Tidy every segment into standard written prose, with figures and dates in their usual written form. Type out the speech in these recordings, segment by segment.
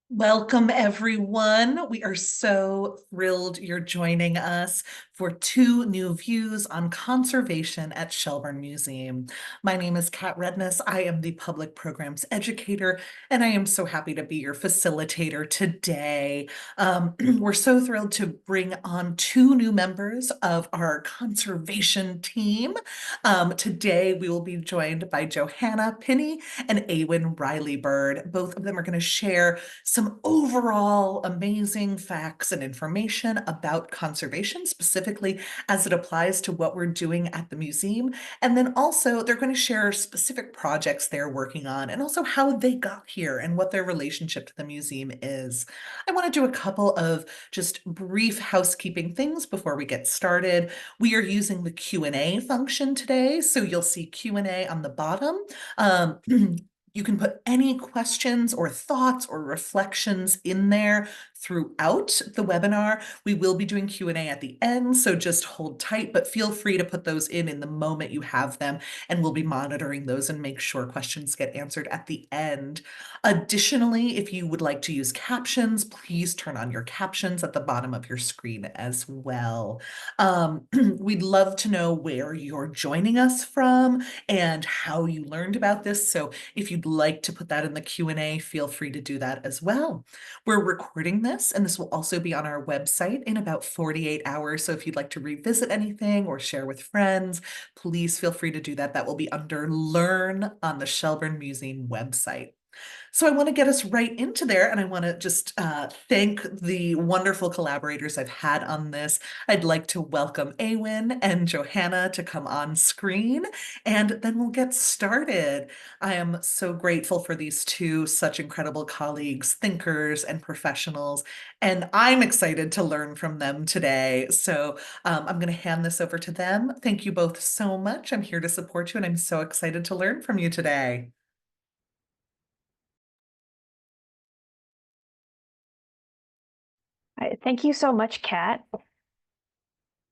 Welcome, everyone. We are so thrilled you're joining us for two new views on conservation at Shelburne Museum. My name is Kat Redness. I am the public programs educator, and I am so happy to be your facilitator today. We're so thrilled to bring on two new members of our conservation team. Today, we will be joined by Johanna Pinney and Awyn Rileybird. Both of them are going to share some overall amazing facts and information about conservation, specifically as it applies to what we're doing at the museum. And then also, they're going to share specific projects they're working on and also how they got here and what their relationship to the museum is. I want to do a couple of just brief housekeeping things before we get started. We are using the Q&A function today, so you'll see Q&A on the bottom. Um, You can put any questions or thoughts or reflections in there throughout the webinar. We will be doing Q&A at the end, so just hold tight, but feel free to put those in the moment you have them, and we'll be monitoring those and make sure questions get answered at the end. Additionally, if you would like to use captions, please turn on your captions at the bottom of your screen as well. We'd love to know where you're joining us from and how you learned about this. So if you'd like to put that in the Q&A, feel free to do that as well. We're recording this, and this will also be on our website in about 48 hours. So if you'd like to revisit anything or share with friends, please feel free to do that. That will be under Learn on the Shelburne Museum website. So I want to get us right into there, and I want to just thank the wonderful collaborators I've had on this. I'd like to welcome Awyn and Johanna to come on screen, and then we'll get started. I am so grateful for these two such incredible colleagues, thinkers, and professionals, and I'm excited to learn from them today. So I'm going to hand this over to them. Thank you both so much. I'm here to support you, and I'm so excited to learn from you today. All right, thank you so much, Kat.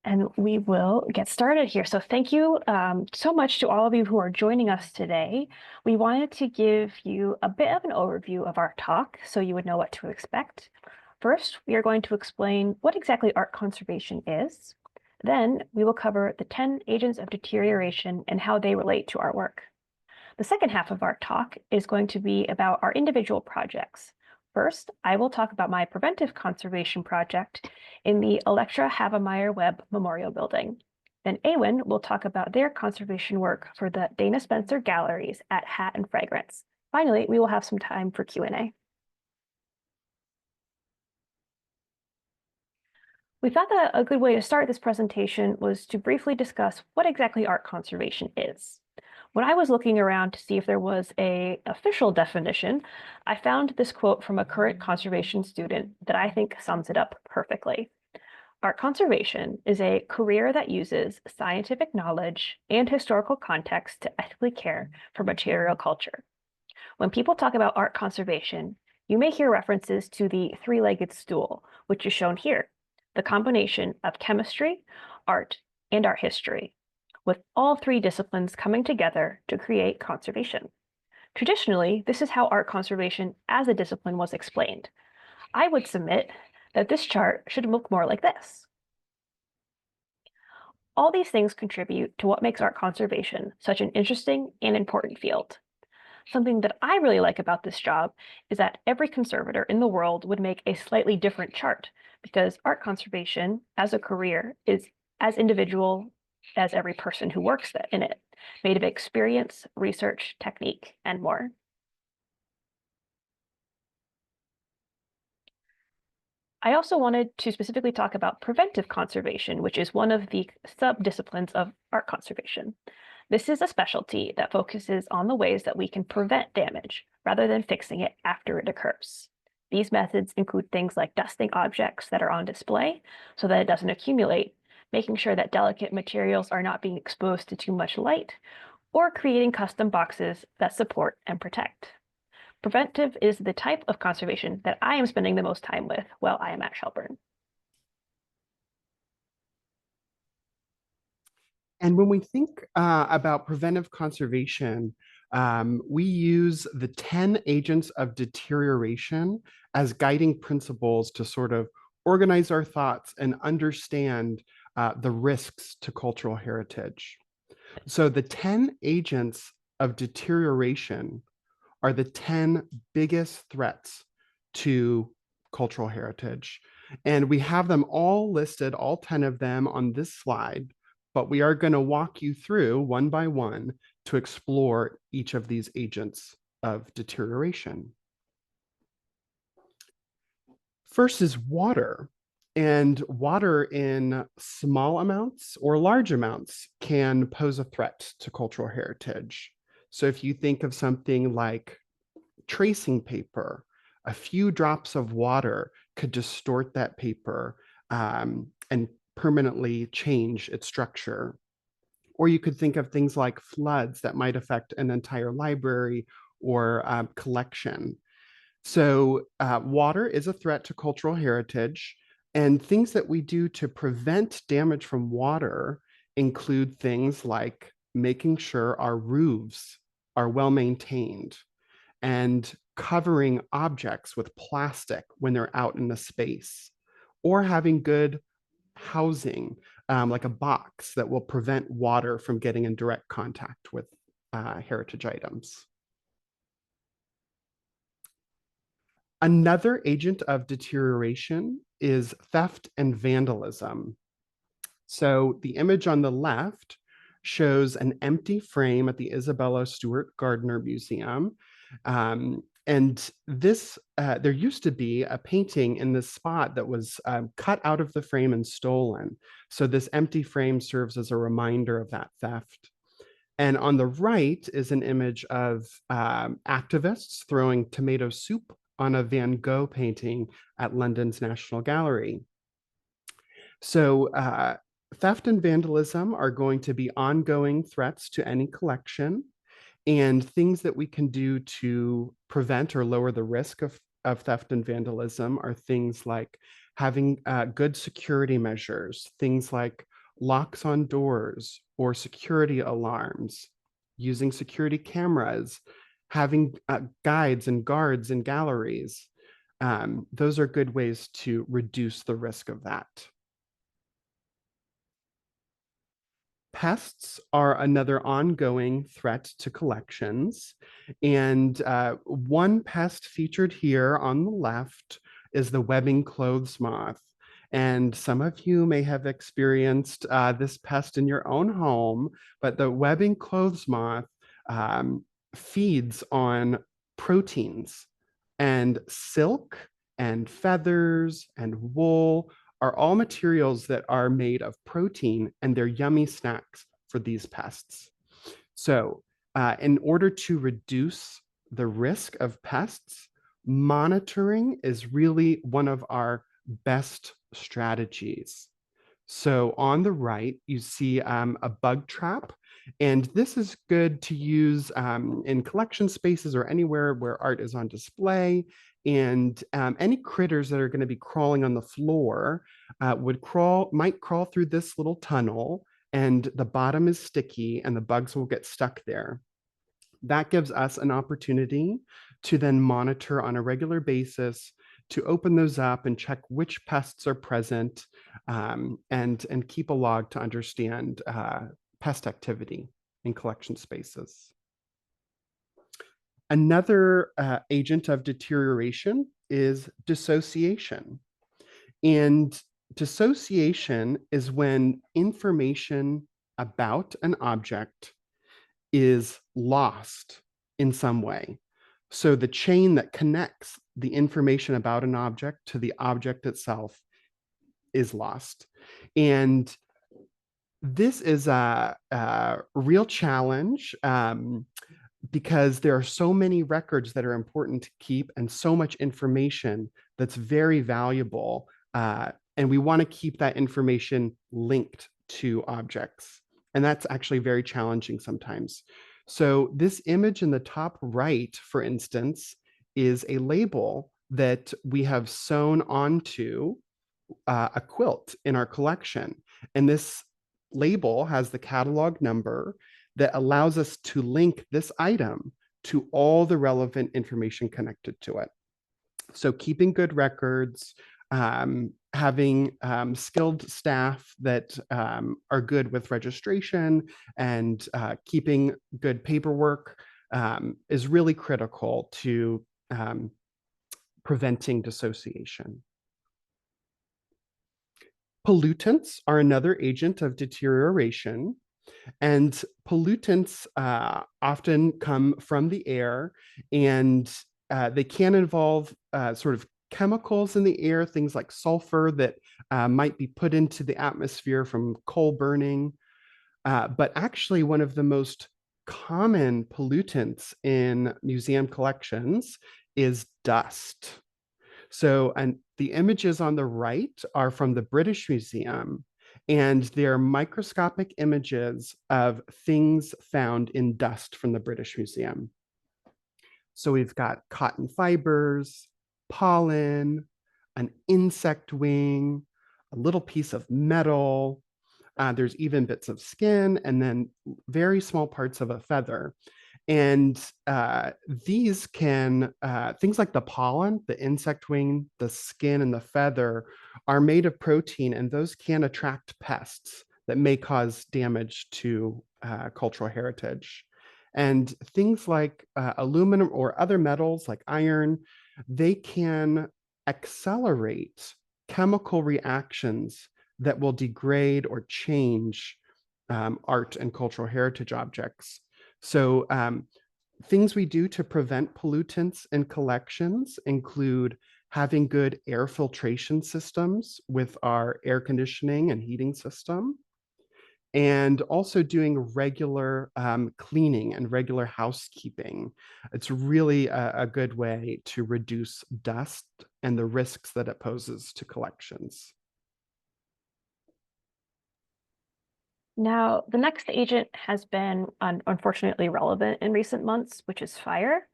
And we will get started here. So thank you so much to all of you who are joining us today. We wanted to give you a bit of an overview of our talk so you would know what to expect. First, we are going to explain what exactly art conservation is. Then we will cover the 10 agents of deterioration and how they relate to our work. The second half of our talk is going to be about our individual projects. First, I will talk about my preventive conservation project in the Electra Havemeyer Webb Memorial Building. Then Awyn will talk about their conservation work for the Dana-Spencer Galleries at Hat and Fragrance. Finally, we will have some time for Q&A. We thought that a good way to start this presentation was to briefly discuss what exactly art conservation is. When I was looking around to see if there was an official definition, I found this quote from a current conservation student that I think sums it up perfectly. Art conservation is a career that uses scientific knowledge and historical context to ethically care for material culture. When people talk about art conservation, you may hear references to the three-legged stool, which is shown here, the combination of chemistry, art, and art history, with all three disciplines coming together to create conservation. Traditionally, this is how art conservation as a discipline was explained. I would submit that this chart should look more like this. All these things contribute to what makes art conservation such an interesting and important field. Something that I really like about this job is that every conservator in the world would make a slightly different chart because art conservation as a career is as individual as every person who works in it, made of experience, research, technique, and more. I also wanted to specifically talk about preventive conservation, which is one of the sub-disciplines of art conservation. This is a specialty that focuses on the ways that we can prevent damage rather than fixing it after it occurs. These methods include things like dusting objects that are on display so that it doesn't accumulate, making sure that delicate materials are not being exposed to too much light, or creating custom boxes that support and protect. Preventive is the type of conservation that I am spending the most time with while I am at Shelburne. And when we think about preventive conservation, We use the 10 agents of deterioration as guiding principles to sort of organize our thoughts and understand the risks to cultural heritage. So the 10 agents of deterioration are the 10 biggest threats to cultural heritage. And we have them all listed, all 10 of them on this slide, but we are going to walk you through one by one to explore each of these agents of deterioration. First is water. And water in small amounts or large amounts can pose a threat to cultural heritage. So if you think of something like tracing paper, a few drops of water could distort that paper and permanently change its structure. Or you could think of things like floods that might affect an entire library or collection. So water is a threat to cultural heritage, and things that we do to prevent damage from water include things like making sure our roofs are well maintained and covering objects with plastic when they're out in the space, or having good housing, like a box that will prevent water from getting in direct contact with heritage items. Another agent of deterioration is theft and vandalism. So the image on the left shows an empty frame at the Isabella Stewart Gardner Museum. And this, there used to be a painting in this spot that was cut out of the frame and stolen. So this empty frame serves as a reminder of that theft. And on the right is an image of activists throwing tomato soup on a Van Gogh painting at London's National Gallery. So theft and vandalism are going to be ongoing threats to any collection, and things that we can do to prevent or lower the risk of theft and vandalism are things like having good security measures, things like locks on doors or security alarms, using security cameras, having guides and guards in galleries. Those are good ways to reduce the risk of that. Pests are another ongoing threat to collections. And one pest featured here on the left is the webbing clothes moth. And some of you may have experienced this pest in your own home, but the webbing clothes moth feeds on proteins, and silk and feathers and wool are all materials that are made of protein, and they're yummy snacks for these pests. So in order to reduce the risk of pests, monitoring is really one of our best strategies. So on the right, you see a bug trap, and this is good to use in collection spaces or anywhere where art is on display. And any critters that are going to be crawling on the floor might crawl through this little tunnel, and the bottom is sticky and the bugs will get stuck there. That gives us an opportunity to then monitor on a regular basis to open those up and check which pests are present, and keep a log to understand pest activity in collection spaces. Another agent of deterioration is dissociation. And dissociation is when information about an object is lost in some way. So the chain that connects the information about an object to the object itself is lost. And this is a real challenge because there are so many records that are important to keep and so much information that's very valuable. And we want to keep that information linked to objects. And that's actually very challenging sometimes. So this image in the top right, for instance, is a label that we have sewn onto a quilt in our collection. And this label has the catalog number that allows us to link this item to all the relevant information connected to it. So keeping good records, having skilled staff that are good with registration and keeping good paperwork is really critical to preventing dissociation. Pollutants are another agent of deterioration, and pollutants often come from the air, and they can involve sort of chemicals in the air, things like sulfur that might be put into the atmosphere from coal burning. But actually, one of the most common pollutants in museum collections is dust. So, and the images on the right are from the British Museum, and they're microscopic images of things found in dust from the British Museum. So we've got cotton fibers, pollen, an insect wing, a little piece of metal. There's even bits of skin, and then very small parts of a feather. And these can, things like the pollen, the insect wing, the skin, and the feather are made of protein, and those can attract pests that may cause damage to cultural heritage. And things like aluminum or other metals like iron, they can accelerate chemical reactions that will degrade or change art and cultural heritage objects. So things we do to prevent pollutants in collections include having good air filtration systems with our air conditioning and heating system, and also doing regular cleaning and regular housekeeping. It's really a good way to reduce dust and the risks that it poses to collections. Now, the next agent has been unfortunately relevant in recent months, which is fire.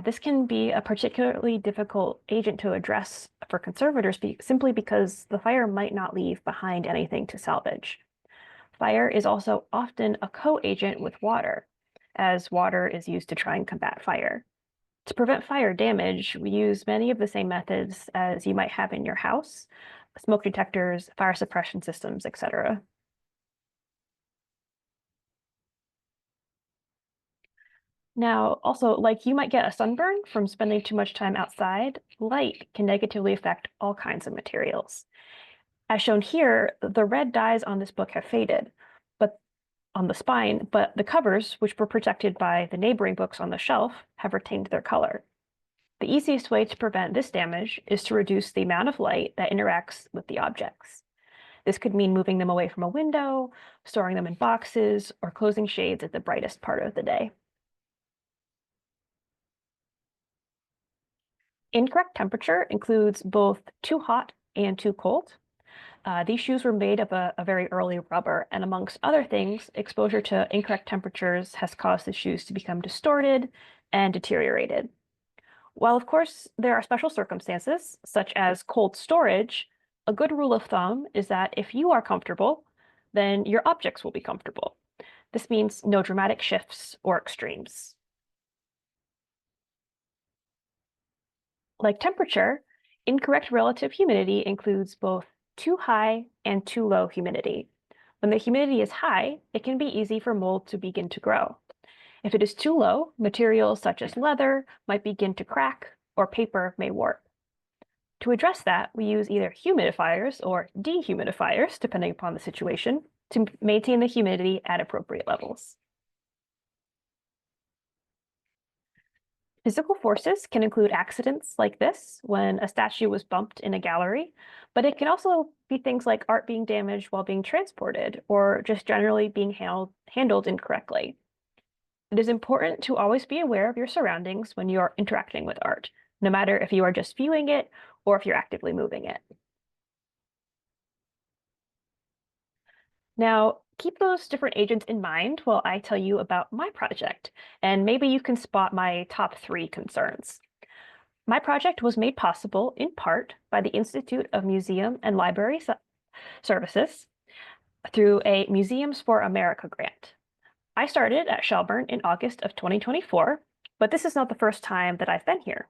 This can be a particularly difficult agent to address for conservators simply because the fire might not leave behind anything to salvage. Fire is also often a co-agent with water, as water is used to try and combat fire. To prevent fire damage, we use many of the same methods as you might have in your house: smoke detectors, fire suppression systems, etc. Now, also, like you might get a sunburn from spending too much time outside, light can negatively affect all kinds of materials. As shown here, the red dyes on this book have faded, but on the spine, but the covers, which were protected by the neighboring books on the shelf, have retained their color. The easiest way to prevent this damage is to reduce the amount of light that interacts with the objects. This could mean moving them away from a window, storing them in boxes, or closing shades at the brightest part of the day. Incorrect temperature includes both too hot and too cold. These shoes were made of a very early rubber, and amongst other things, exposure to incorrect temperatures has caused the shoes to become distorted and deteriorated. While, of course, there are special circumstances, such as cold storage, a good rule of thumb is that if you are comfortable, then your objects will be comfortable. This means no dramatic shifts or extremes. Like temperature, incorrect relative humidity includes both too high and too low humidity. When the humidity is high, it can be easy for mold to begin to grow. If it is too low, materials such as leather might begin to crack, or paper may warp. To address that, we use either humidifiers or dehumidifiers, depending upon the situation, to maintain the humidity at appropriate levels. Physical forces can include accidents like this, when a statue was bumped in a gallery, but it can also be things like art being damaged while being transported, or just generally being handled incorrectly. It is important to always be aware of your surroundings when you are interacting with art, no matter if you are just viewing it or if you're actively moving it. Now, keep those different agents in mind while I tell you about my project, and maybe you can spot my top 3 concerns. My project was made possible in part by the Institute of Museum and Library Services through a Museums for America grant. I started at Shelburne in August of 2024, but this is not the first time that I've been here.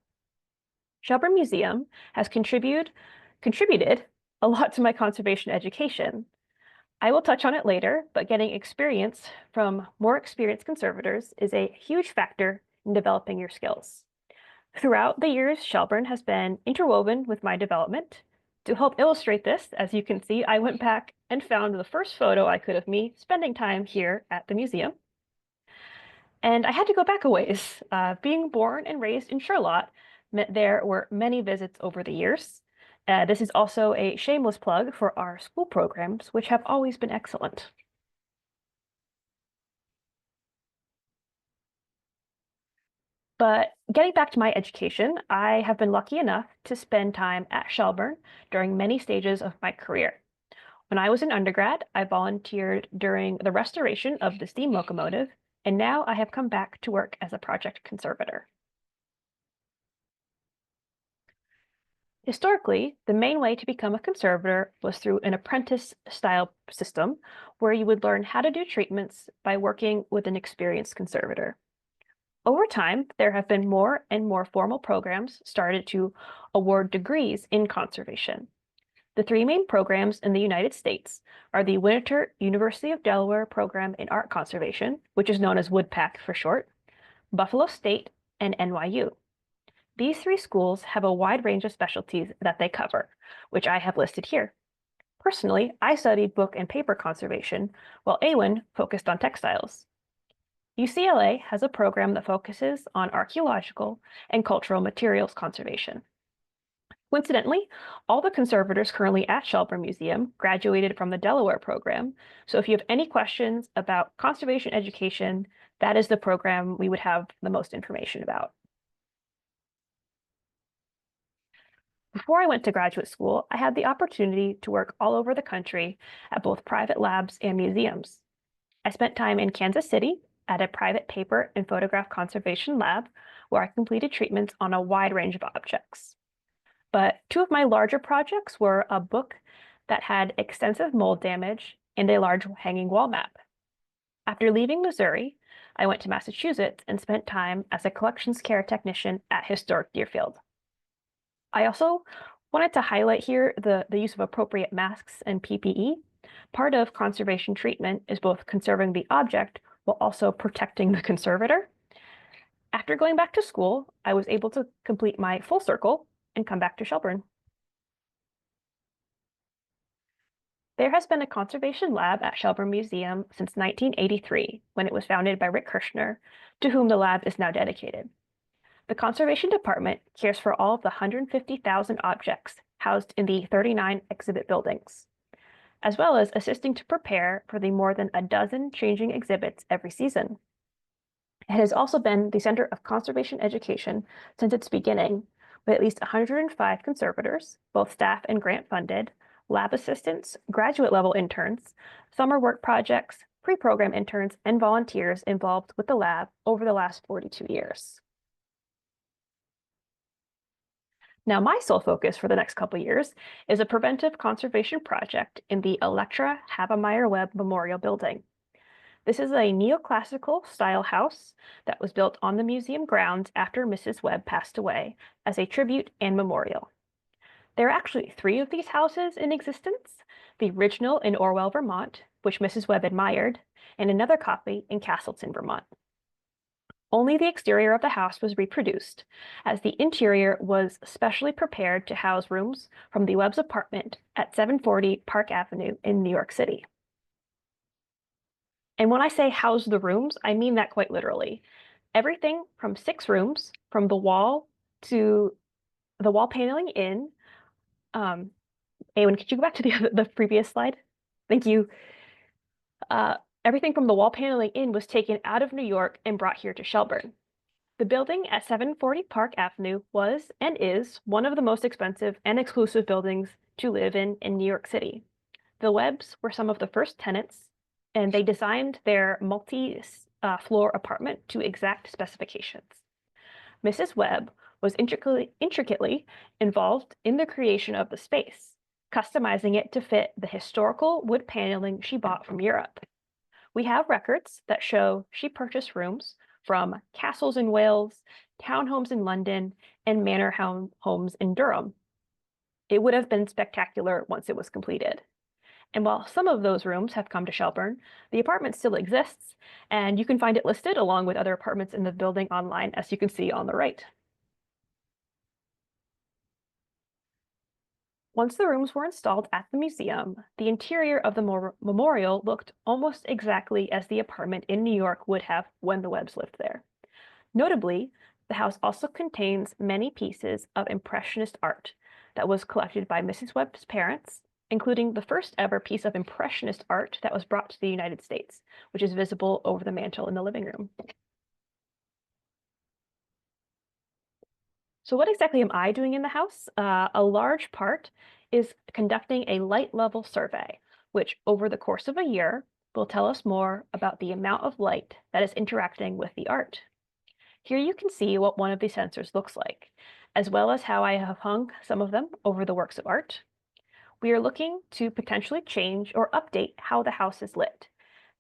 Shelburne Museum has contributed a lot to my conservation education. I will touch on it later, but getting experience from more experienced conservators is a huge factor in developing your skills. Throughout the years, Shelburne has been interwoven with my development. To help illustrate this, as you can see, I went back and found the first photo I could of me spending time here at the museum. And I had to go back a ways. Being born and raised in Charlotte meant there were many visits over the years. This is also a shameless plug for our school programs, which have always been excellent. But getting back to my education, I have been lucky enough to spend time at Shelburne during many stages of my career. When I was an undergrad, I volunteered during the restoration of the steam locomotive, and now I have come back to work as a project conservator. Historically, the main way to become a conservator was through an apprentice-style system where you would learn how to do treatments by working with an experienced conservator. Over time, there have been more and more formal programs started to award degrees in conservation. The three main programs in the United States are the Winter University of Delaware Program in Art Conservation, which is known as WoodPAC for short, Buffalo State, and NYU. These three schools have a wide range of specialties that they cover, which I have listed here. Personally, I studied book and paper conservation, while Awyn focused on textiles. UCLA has a program that focuses on archaeological and cultural materials conservation. Coincidentally, all the conservators currently at Shelburne Museum graduated from the Delaware program, so if you have any questions about conservation education, that is the program we would have the most information about. Before I went to graduate school, I had the opportunity to work all over the country at both private labs and museums. I spent time in Kansas City at a private paper and photograph conservation lab where I completed treatments on a wide range of objects. But two of my larger projects were a book that had extensive mold damage and a large hanging wall map. After leaving Missouri, I went to Massachusetts and spent time as a collections care technician at Historic Deerfield. I also wanted to highlight here the use of appropriate masks and PPE. Part of conservation treatment is both conserving the object while also protecting the conservator. After going back to school, I was able to complete my full circle and come back to Shelburne. There has been a conservation lab at Shelburne Museum since 1983, when it was founded by Rick Kirshner, to whom the lab is now dedicated. The Conservation Department cares for all of the 150,000 objects housed in the 39 exhibit buildings, as well as assisting to prepare for the more than a dozen changing exhibits every season. It has also been the center of conservation education since its beginning, with at least 105 conservators, both staff and grant-funded, lab assistants, graduate-level interns, summer work projects, pre-program interns, and volunteers involved with the lab over the last 42 years. Now, my sole focus for the next couple years is a preventive conservation project in the Electra Havemeyer Webb Memorial Building. This is a neoclassical style house that was built on the museum grounds after Mrs. Webb passed away as a tribute and memorial. There are actually 3 of these houses in existence, the original in Orwell, Vermont, which Mrs. Webb admired, and another copy in Castleton, Vermont. Only the exterior of the house was reproduced, as the interior was specially prepared to house rooms from the Webb's apartment at 740 Park Avenue in New York City. And when I say house the rooms, I mean that quite literally. Everything from 6 rooms, from the wall to the wall paneling in. Awyn, could you go back to the previous slide? Thank you. Everything from the wall paneling in was taken out of New York and brought here to Shelburne. The building at 740 Park Avenue was and is one of the most expensive and exclusive buildings to live in New York City. The Webbs were some of the first tenants, and they designed their multi-floor apartment to exact specifications. Mrs. Webb was intricately involved in the creation of the space, customizing it to fit the historical wood paneling she bought from Europe. We have records that show she purchased rooms from castles in Wales, townhomes in London, and manor homes in Durham. It would have been spectacular once it was completed. And while some of those rooms have come to Shelburne, the apartment still exists, and you can find it listed along with other apartments in the building online, as you can see on the right. Once the rooms were installed at the museum, the interior of the memorial looked almost exactly as the apartment in New York would have when the Webbs lived there. Notably, the house also contains many pieces of Impressionist art that was collected by Mrs. Webb's parents, including the first ever piece of Impressionist art that was brought to the United States, which is visible over the mantel in the living room. So what exactly am I doing in the house? A large part is conducting a light level survey, which over the course of a year will tell us more about the amount of light that is interacting with the art. Here you can see what one of these sensors looks like, as well as how I have hung some of them over the works of art. We are looking to potentially change or update how the house is lit.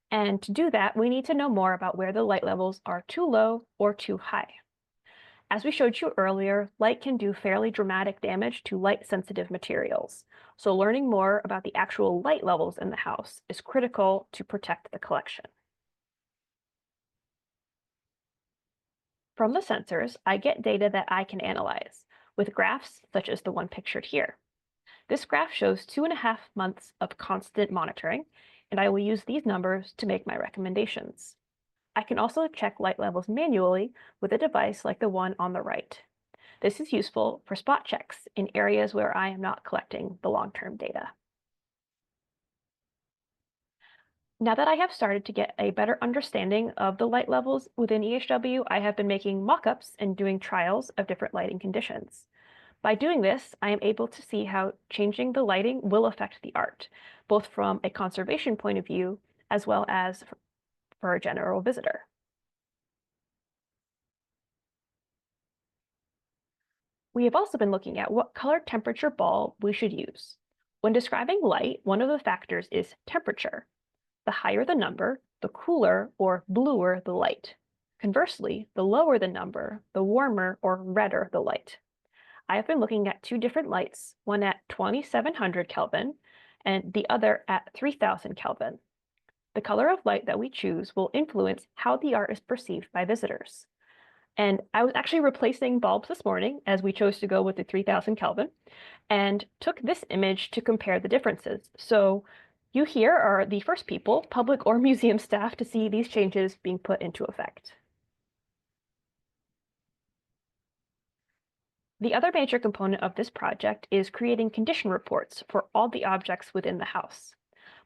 And to do that, we need to know more about where the light levels are too low or too high. As we showed you earlier, light can do fairly dramatic damage to light-sensitive materials. So learning more about the actual light levels in the house is critical to protect the collection. From the sensors, I get data that I can analyze, with graphs such as the one pictured here. This graph shows 2.5 months of constant monitoring, and I will use these numbers to make my recommendations. I can also check light levels manually with a device like the one on the right. This is useful for spot checks in areas where I am not collecting the long-term data. Now that I have started to get a better understanding of the light levels within EHW, I have been making mock-ups and doing trials of different lighting conditions. By doing this, I am able to see how changing the lighting will affect the art, both from a conservation point of view, as well as for a general visitor. We have also been looking at what color temperature bulb we should use. When describing light, one of the factors is temperature. The higher the number, the cooler or bluer the light. Conversely, the lower the number, the warmer or redder the light. I have been looking at two different lights, one at 2700 Kelvin and the other at 3000 Kelvin. The color of light that we choose will influence how the art is perceived by visitors. And I was actually replacing bulbs this morning as we chose to go with the 3000 Kelvin and took this image to compare the differences. So you here are the first people, public or museum staff, to see these changes being put into effect. The other major component of this project is creating condition reports for all the objects within the house.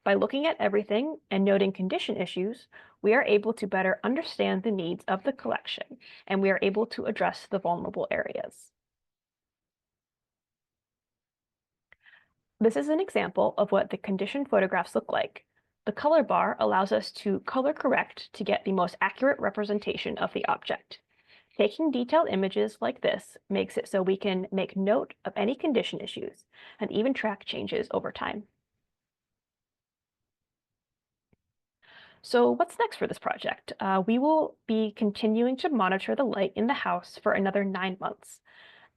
By looking at everything and noting condition issues, we are able to better understand the needs of the collection, and we are able to address the vulnerable areas. This is an example of what the condition photographs look like. The color bar allows us to color correct to get the most accurate representation of the object. Taking detailed images like this makes it so we can make note of any condition issues and even track changes over time. So what's next for this project? We will be continuing to monitor the light in the house for another 9 months.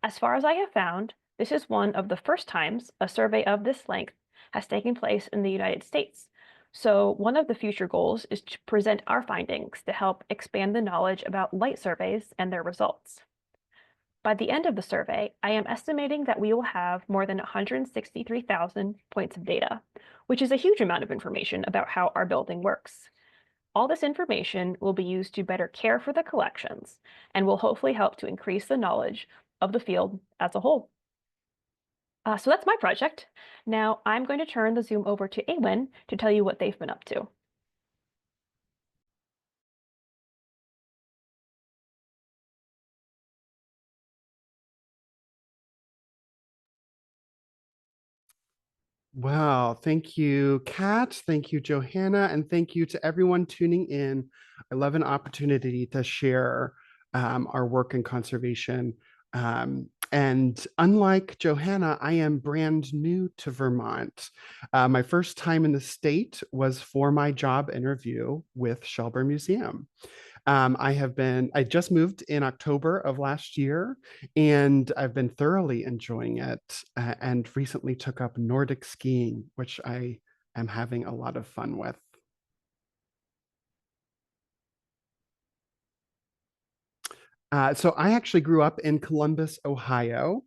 As far as I have found, this is one of the first times a survey of this length has taken place in the United States. So one of the future goals is to present our findings to help expand the knowledge about light surveys and their results. By the end of the survey, I am estimating that we will have more than 163,000 points of data, which is a huge amount of information about how our building works. All this information will be used to better care for the collections and will hopefully help to increase the knowledge of the field as a whole. So that's my project. Now I'm going to turn the Zoom over to Awyn to tell you what they've been up to. Wow, thank you, Kat. Thank you, Johanna, and thank you to everyone tuning in. I love an opportunity to share our work in conservation. And unlike Johanna, I am brand new to Vermont. My first time in the state was for my job interview with Shelburne Museum. I just moved in October of last year, and I've been thoroughly enjoying it, and recently took up Nordic skiing, which I am having a lot of fun with. So I actually grew up in Columbus, Ohio,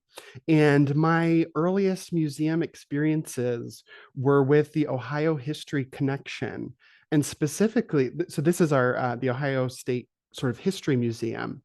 and my earliest museum experiences were with the Ohio History Connection, and specifically, so this is our the Ohio State sort of History Museum.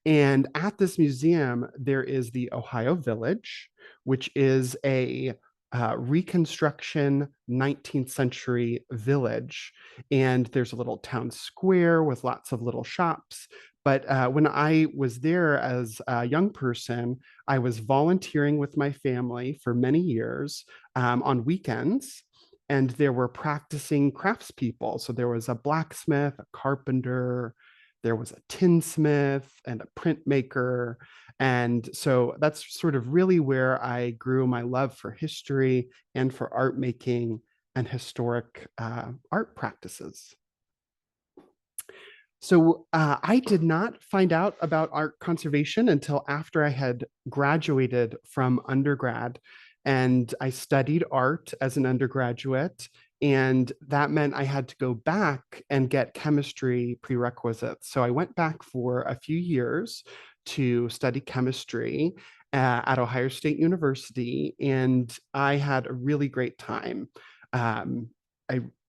And at this museum, there is the Ohio Village, which is a Reconstruction 19th century village. And there's a little town square with lots of little shops. But when I was there as a young person, I was volunteering with my family for many years on weekends. And there were practicing craftspeople. So there was a blacksmith, a carpenter, there was a tinsmith and a printmaker. And so that's sort of really where I grew my love for history and for art making and historic art practices. So I did not find out about art conservation until after I had graduated from undergrad. And I studied art as an undergraduate. And that meant I had to go back and get chemistry prerequisites. So I went back for a few years to study chemistry at Ohio State University. And I had a really great time. I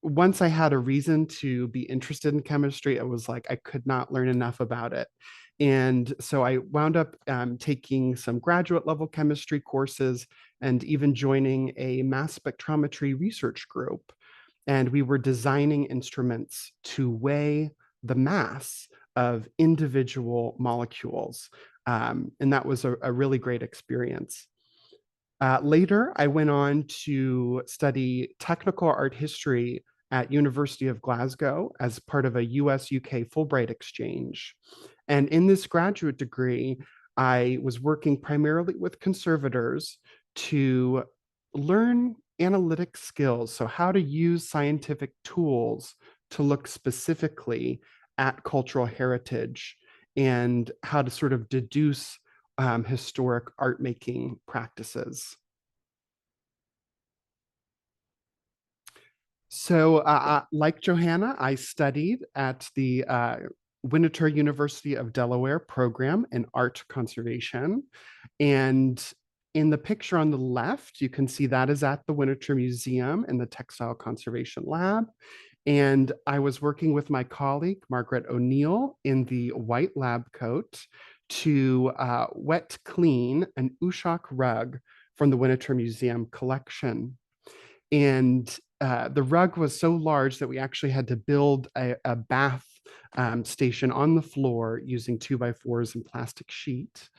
Once I had a reason to be interested in chemistry, it was like I could not learn enough about it. And so I wound up taking some graduate level chemistry courses and even joining a mass spectrometry research group. And we were designing instruments to weigh the mass of individual molecules. And that was a really great experience. Later, I went on to study technical art history at University of Glasgow as part of a US-UK Fulbright exchange. And in this graduate degree, I was working primarily with conservators to learn analytic skills. So how to use scientific tools to look specifically at cultural heritage and how to sort of deduce historic art making practices. So, like Johanna, I studied at the Winter University of Delaware program in art conservation. And in the picture on the left, you can see that is at the Winter Museum in the Textile Conservation Lab. And I was working with my colleague, Margaret O'Neill, in the white lab coat to wet clean an Ushok rug from the Winter Museum collection. And the rug was so large that we actually had to build a bath station on the floor using 2x4s and plastic sheet.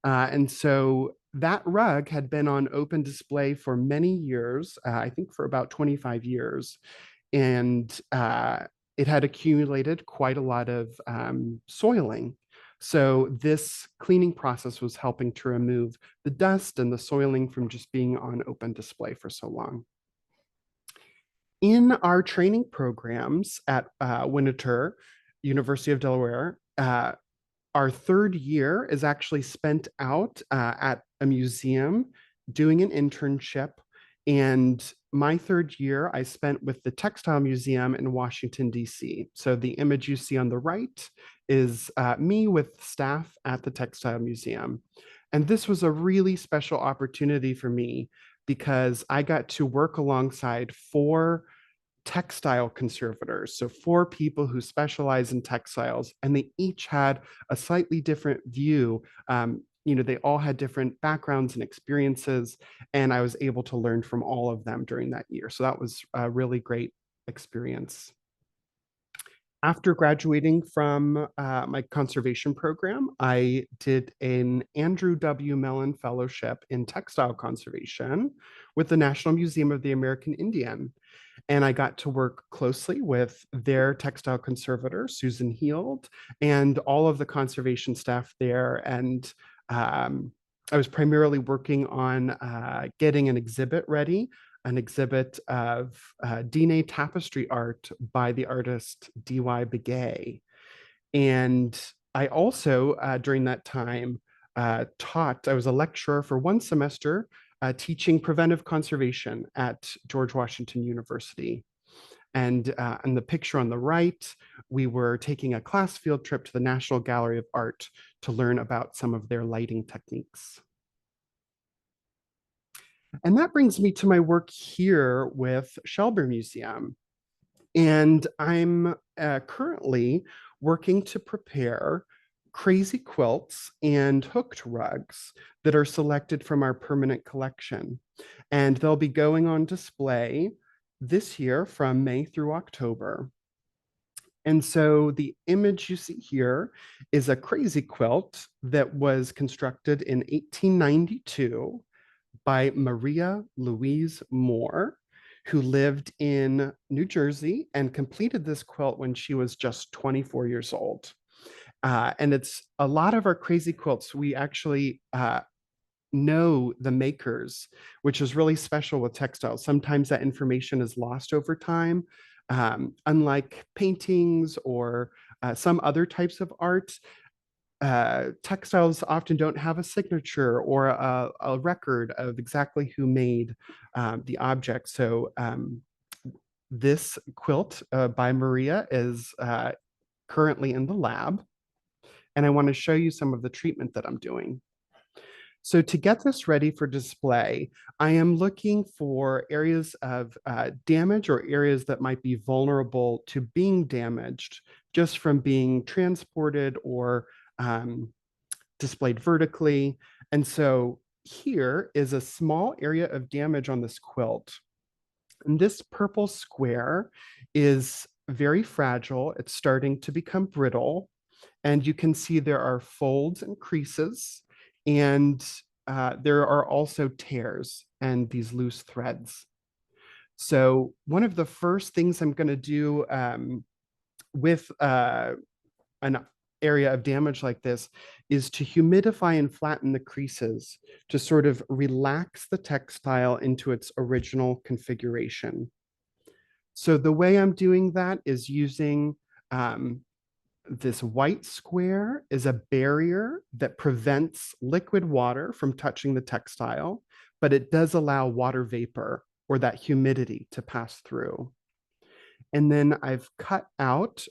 And so that rug had been on open display for many years, I think for about 25 years. And it had accumulated quite a lot of soiling. So this cleaning process was helping to remove the dust and the soiling from just being on open display for so long. In our training programs at Winter, University of Delaware, our third year is actually spent out at a museum doing an internship. And my third year, I spent with the Textile Museum in Washington, D.C. So the image you see on the right is me with staff at the Textile Museum. And this was a really special opportunity for me because I got to work alongside 4 textile conservators. So 4 people who specialize in textiles, and they each had a slightly different view. They all had different backgrounds and experiences, and I was able to learn from all of them during that year. So that was a really great experience. After graduating from my conservation program, I did an Andrew W. Mellon Fellowship in Textile Conservation with the National Museum of the American Indian. And I got to work closely with their textile conservator, Susan Heald, and all of the conservation staff there. And I was primarily working on getting an exhibit ready, an exhibit of Diné tapestry art by the artist D.Y. Begay. And I also, during that time, I was a lecturer for one semester teaching preventive conservation at George Washington University. And in the picture on the right, we were taking a class field trip to the National Gallery of Art to learn about some of their lighting techniques. And that brings me to my work here with Shelburne Museum. And I'm currently working to prepare crazy quilts and hooked rugs that are selected from our permanent collection. And they'll be going on display this year from May through October. And so the image you see here is a crazy quilt that was constructed in 1892 by Maria Louise Moore, who lived in New Jersey and completed this quilt when she was just 24 years old. And it's a lot of our crazy quilts. We actually know the makers, which is really special with textiles. Sometimes that information is lost over time. Unlike paintings or some other types of art, textiles often don't have a signature or a record of exactly who made the object. So this quilt by Maria is currently in the lab, and I want to show you some of the treatment that I'm doing. So to get this ready for display, I am looking for areas of damage or areas that might be vulnerable to being damaged just from being transported or displayed vertically. And so here is a small area of damage on this quilt. And this purple square is very fragile. It's starting to become brittle. And you can see there are folds and creases, and there are also tears and these loose threads. So one of the first things I'm going to do with an area of damage like this is to humidify and flatten the creases to sort of relax the textile into its original configuration. So the way I'm doing that is using this white square is a barrier that prevents liquid water from touching the textile, but it does allow water vapor or that humidity to pass through. And then I've cut out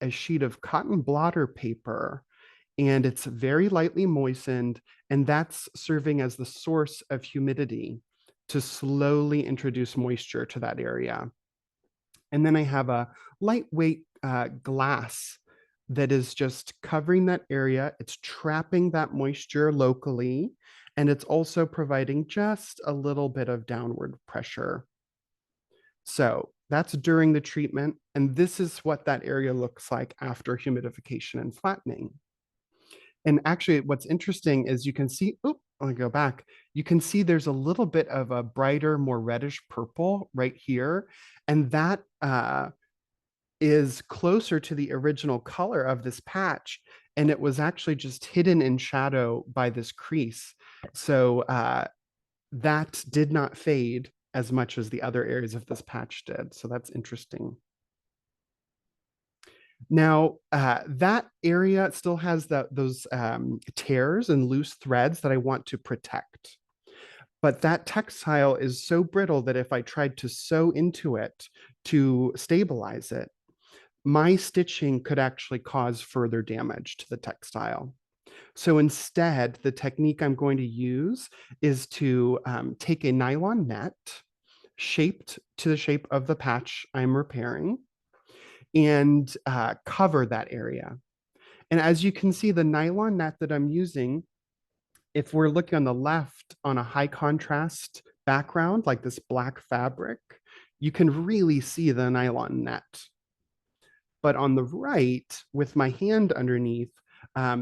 a sheet of cotton blotter paper, and it's very lightly moistened, and that's serving as the source of humidity to slowly introduce moisture to that area. And then I have a lightweight glass that is just covering that area. It's trapping that moisture locally, and it's also providing just a little bit of downward pressure. So that's during the treatment, and this is what that area looks like after humidification and flattening. And actually, what's interesting is you can see, oh, let me go back. You can see there's a little bit of a brighter, more reddish purple right here. And that is closer to the original color of this patch. And it was actually just hidden in shadow by this crease. So that did not fade as much as the other areas of this patch did. So that's interesting. Now, that area still has those tears and loose threads that I want to protect. But that textile is so brittle that if I tried to sew into it to stabilize it, my stitching could actually cause further damage to the textile. So instead, the technique I'm going to use is to take a nylon net shaped to the shape of the patch I'm repairing and cover that area. And as you can see, the nylon net that I'm using, if we're looking on the left on a high contrast background, like this black fabric, you can really see the nylon net. But on the right, with my hand underneath,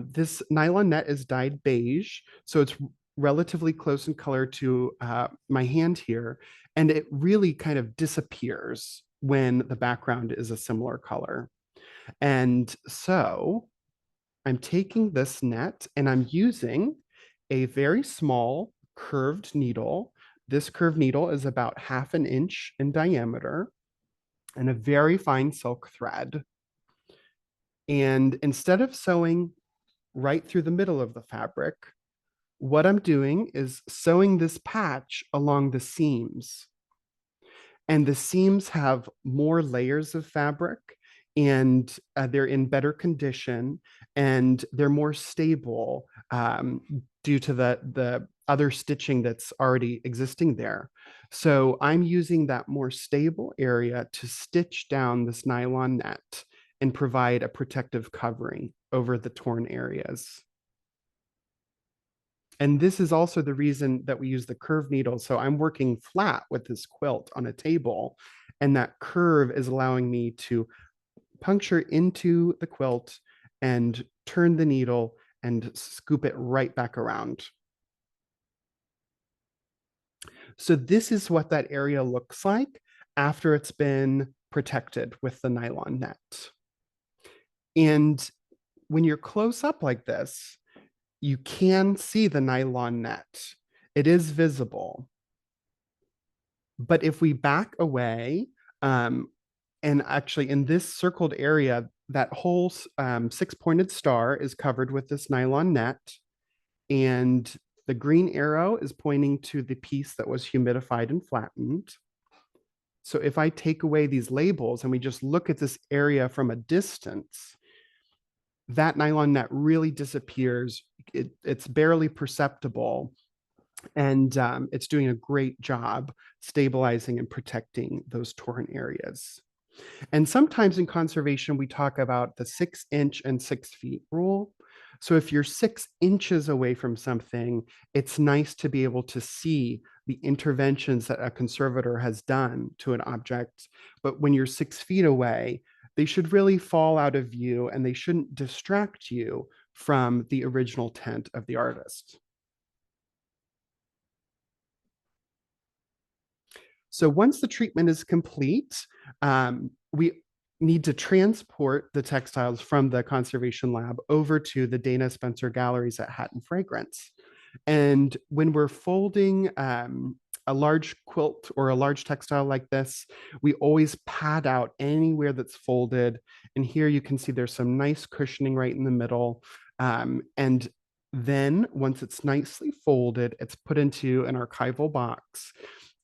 this nylon net is dyed beige, so it's relatively close in color to my hand here, and it really kind of disappears when the background is a similar color. And so I'm taking this net and I'm using a very small curved needle. This curved needle is about 1/2 inch in diameter and a very fine silk thread. And instead of sewing right through the middle of the fabric, what I'm doing is sewing this patch along the seams. And the seams have more layers of fabric, and they're in better condition, and they're more stable due to the other stitching that's already existing there. So I'm using that more stable area to stitch down this nylon net and provide a protective covering over the torn areas. And this is also the reason that we use the curved needle. So I'm working flat with this quilt on a table, and that curve is allowing me to puncture into the quilt and turn the needle and scoop it right back around. So this is what that area looks like after it's been protected with the nylon net. And when you're close up like this, you can see the nylon net. It is visible. But if we back away, and actually in this circled area, that whole 6-pointed star is covered with this nylon net, and the green arrow is pointing to the piece that was humidified and flattened. So if I take away these labels and we just look at this area from a distance, that nylon net really disappears. It's barely perceptible, and it's doing a great job stabilizing and protecting those torn areas. And sometimes in conservation, we talk about the 6-inch and 6 feet rule. So if you're 6 inches away from something, it's nice to be able to see the interventions that a conservator has done to an object. But when you're 6 feet away, they should really fall out of view, and they shouldn't distract you from the original intent of the artist. So once the treatment is complete, we need to transport the textiles from the conservation lab over to the Dana-Spencer Galleries at Hat and Fragrance. And when we're folding a large quilt or a large textile like this, we always pad out anywhere that's folded. And here you can see there's some nice cushioning right in the middle. And then once it's nicely folded, it's put into an archival box,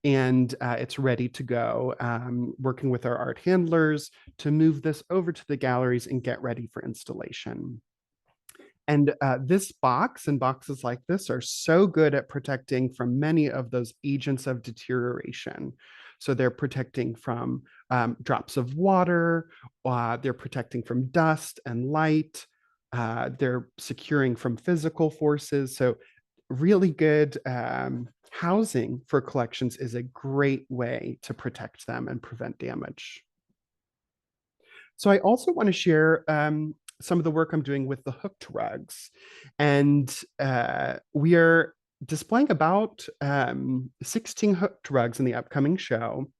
and it's ready to go, working with our art handlers to move this over to the galleries and get ready for installation. And this box and boxes like this are so good at protecting from many of those agents of deterioration. So they're protecting from drops of water, they're protecting from dust and light, they're securing from physical forces. So really good housing for collections is a great way to protect them and prevent damage. So I also want to share some of the work I'm doing with the hooked rugs. And we are displaying about 16 hooked rugs in the upcoming show.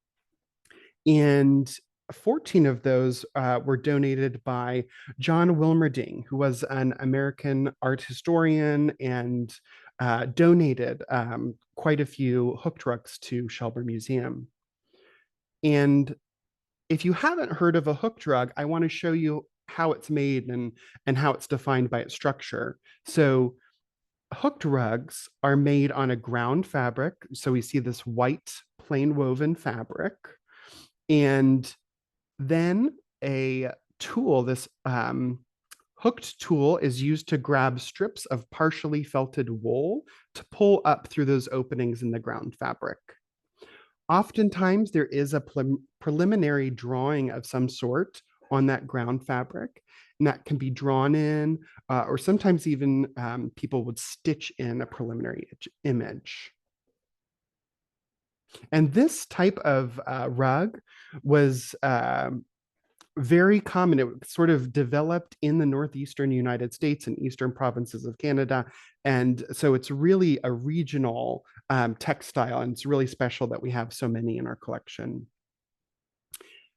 And 14 of those were donated by John Wilmerding, who was an American art historian and donated quite a few hooked rugs to Shelburne Museum. And if you haven't heard of a hooked rug, I want to show you how it's made and how it's defined by its structure. So hooked rugs are made on a ground fabric. So we see this white plain woven fabric. And then a tool, this hooked tool, is used to grab strips of partially felted wool to pull up through those openings in the ground fabric. Oftentimes, there is a preliminary drawing of some sort on that ground fabric, and that can be drawn in, or sometimes even people would stitch in a preliminary image. And this type of rug was very common. It sort of developed in the northeastern United States and eastern provinces of Canada. And so it's really a regional textile, and it's really special that we have so many in our collection.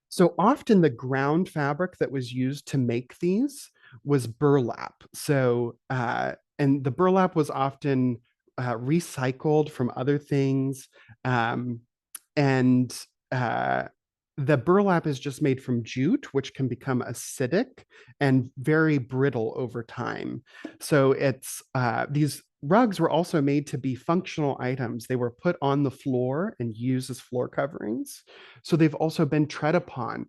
So often the ground fabric that was used to make these was burlap. So, and the burlap was often recycled from other things. Um, and the burlap is just made from jute, which can become acidic and very brittle over time. So it's these rugs were also made to be functional items. They were put on the floor and used as floor coverings. So they've also been tread upon.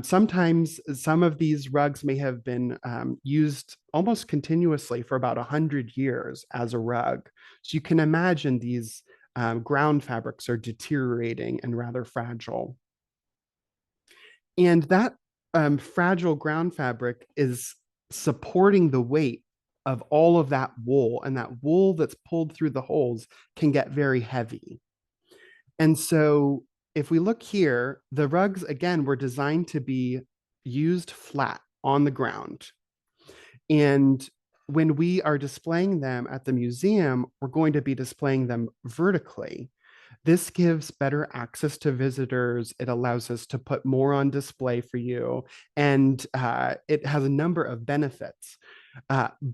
Sometimes some of these rugs may have been used almost continuously for about 100 years as a rug. So you can imagine these ground fabrics are deteriorating and rather fragile. And that fragile ground fabric is supporting the weight of all of that wool, and that wool that's pulled through the holes can get very heavy. And so if we look here, the rugs, again, were designed to be used flat on the ground. And when we are displaying them at the museum, we're going to be displaying them vertically. This gives better access to visitors. It allows us to put more on display for you, and it has a number of benefits.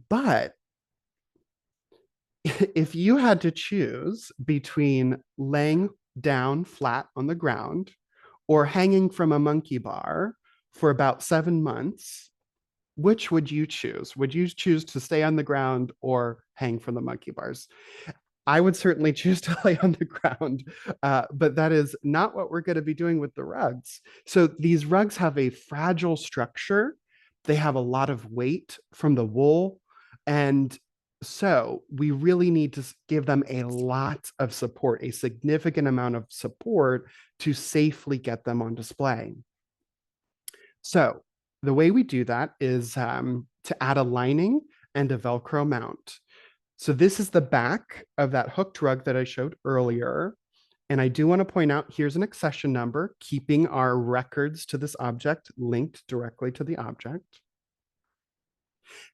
But if you had to choose between laying down flat on the ground or hanging from a monkey bar for about 7 months, which would you choose? Would you choose to stay on the ground or hang from the monkey bars? I would certainly choose to lay on the ground, but that is not what we're going to be doing with the rugs. So these rugs have a fragile structure. They have a lot of weight from the wool. And so we really need to give them a lot of support, a significant amount of support to safely get them on display. So the way we do that is to add a lining and a Velcro mount. So this is the back of that hooked rug that I showed earlier. And I do want to point out, here's an accession number, keeping our records to this object linked directly to the object.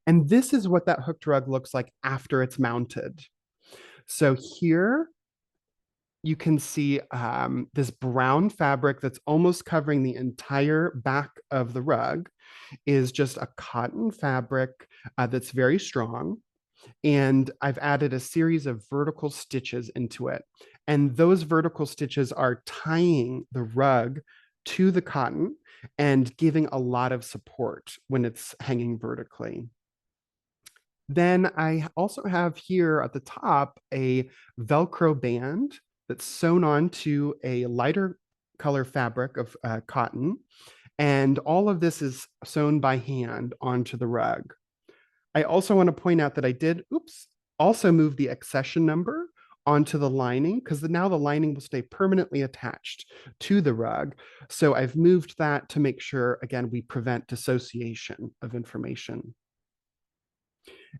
And this is what that hooked rug looks like after it's mounted. So here you can see this brown fabric that's almost covering the entire back of the rug is just a cotton fabric that's very strong. And I've added a series of vertical stitches into it. And those vertical stitches are tying the rug to the cotton and giving a lot of support when it's hanging vertically. Then I also have here at the top a Velcro band that's sewn onto a lighter color fabric of cotton. And all of this is sewn by hand onto the rug. I also want to point out that I did, also move the accession number onto the lining because now the lining will stay permanently attached to the rug. So I've moved that to make sure, again, we prevent dissociation of information.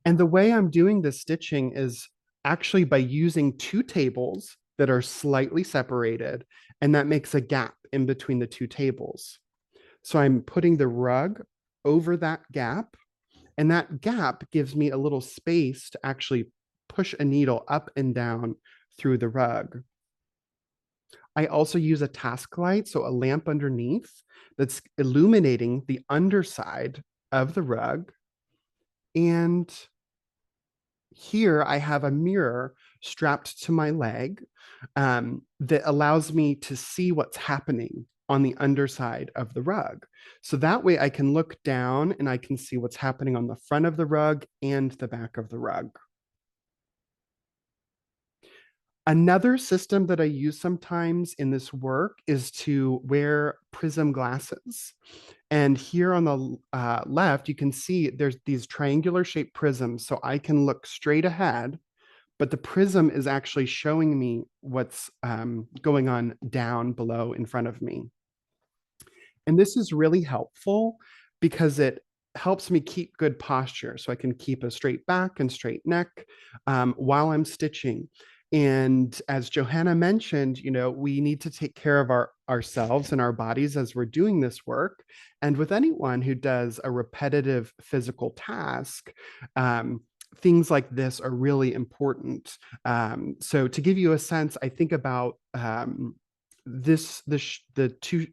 And the way I'm doing this stitching is actually by using two tables that are slightly separated, and that makes a gap in between the two tables. So I'm putting the rug over that gap, and that gap gives me a little space to actually push a needle up and down through the rug. I also use a task light, so a lamp underneath that's illuminating the underside of the rug. And here I have a mirror strapped to my leg that allows me to see what's happening on the underside of the rug. So that way I can look down and I can see what's happening on the front of the rug and the back of the rug. Another system that I use sometimes in this work is to wear prism glasses. And here on the left, you can see there's these triangular shaped prisms. So I can look straight ahead, but the prism is actually showing me what's going on down below in front of me. And this is really helpful because it helps me keep good posture. So I can keep a straight back and straight neck while I'm stitching. And as Johanna mentioned, we need to take care of ourselves and our bodies as we're doing this work. And with anyone who does a repetitive physical task, things like this are really important. So to give you a sense, I think about the two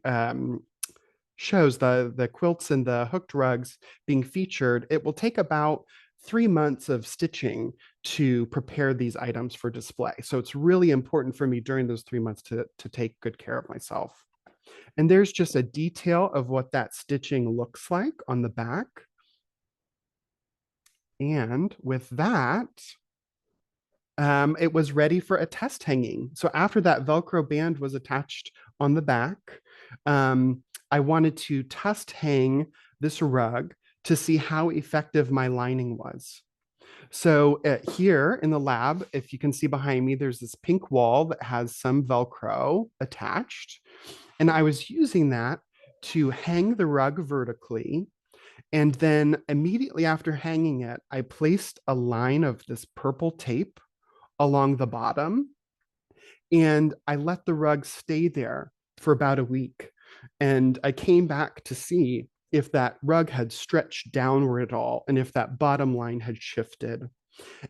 shows, the quilts and the hooked rugs being featured, it will take about 3 months of stitching to prepare these items for display. So it's really important for me during those 3 months to take good care of myself. And there's just a detail of what that stitching looks like on the back. And with that, it was ready for a test hanging. So after that Velcro band was attached on the back, I wanted to test hang this rug to see how effective my lining was. So here in the lab, if you can see behind me, there's this pink wall that has some Velcro attached. And I was using that to hang the rug vertically. And then immediately after hanging it, I placed a line of this purple tape along the bottom, and I let the rug stay there for about a week. And I came back to see if that rug had stretched downward at all and if that bottom line had shifted.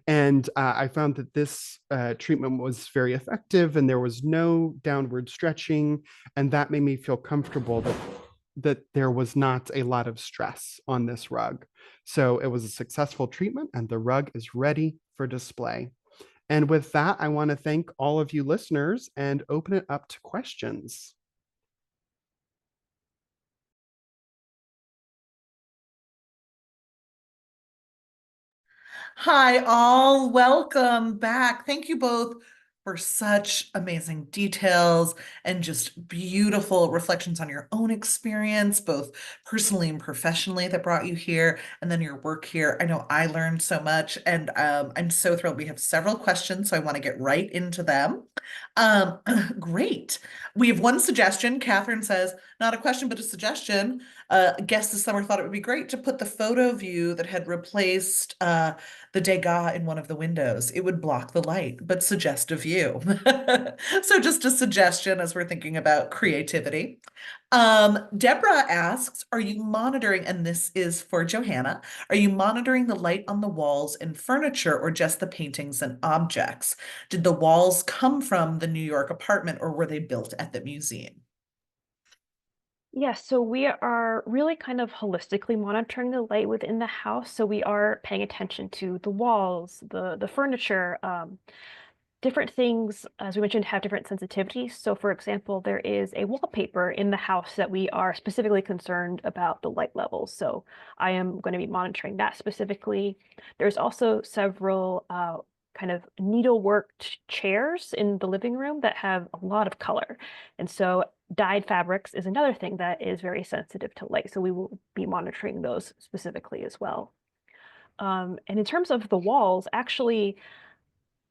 And I found that this treatment was very effective and there was no downward stretching. And that made me feel comfortable that there was not a lot of stress on this rug. So it was a successful treatment and the rug is ready for display. And with that, I want to thank all of you listeners and open it up to questions. Hi, all. Welcome back. Thank you both for such amazing details and just beautiful reflections on your own experience, both personally and professionally, that brought you here, and then your work here. I know I learned so much, and I'm so thrilled. We have several questions, so I want to get right into them. Um, Great. We have one suggestion. Catherine says, not a question, but a suggestion. Guests this summer thought it would be great to put the photo view that had replaced the Degas in one of the windows. It would block the light, but suggest a view. So just a suggestion as we're thinking about creativity. Deborah asks, are you monitoring, and this is for Johanna, are you monitoring the light on the walls and furniture or just the paintings and objects? Did the walls come from the New York apartment or were they built at the museum? Yes, so we are really kind of holistically monitoring the light within the house. So we are paying attention to the walls, the furniture, different things, as we mentioned, have different sensitivities. So for example, there is a wallpaper in the house that we are specifically concerned about the light levels. So I am going to be monitoring that specifically. There's also several kind of needleworked chairs in the living room that have a lot of color. And so dyed fabrics is another thing that is very sensitive to light. So we will be monitoring those specifically as well. And in terms of the walls, actually,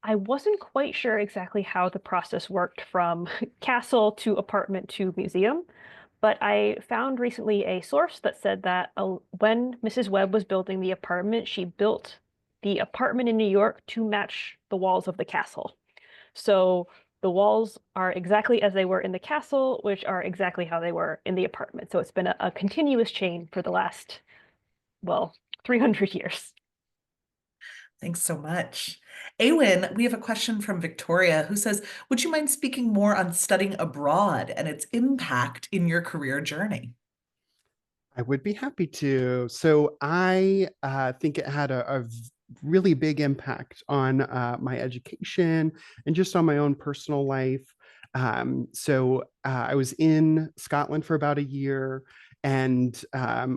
I wasn't quite sure exactly how the process worked from castle to apartment to museum, but I found recently a source that said that when Mrs. Webb was building the apartment, she built the apartment in New York to match the walls of the castle. So the walls are exactly as they were in the castle, which are exactly how they were in the apartment. So it's been a continuous chain for the last, well, 300 years. Thanks so much. Awyn, we have a question from Victoria who says, would you mind speaking more on studying abroad and its impact in your career journey? I would be happy to. So I think it had a really big impact on my education and just on my own personal life. I was in Scotland for about a year and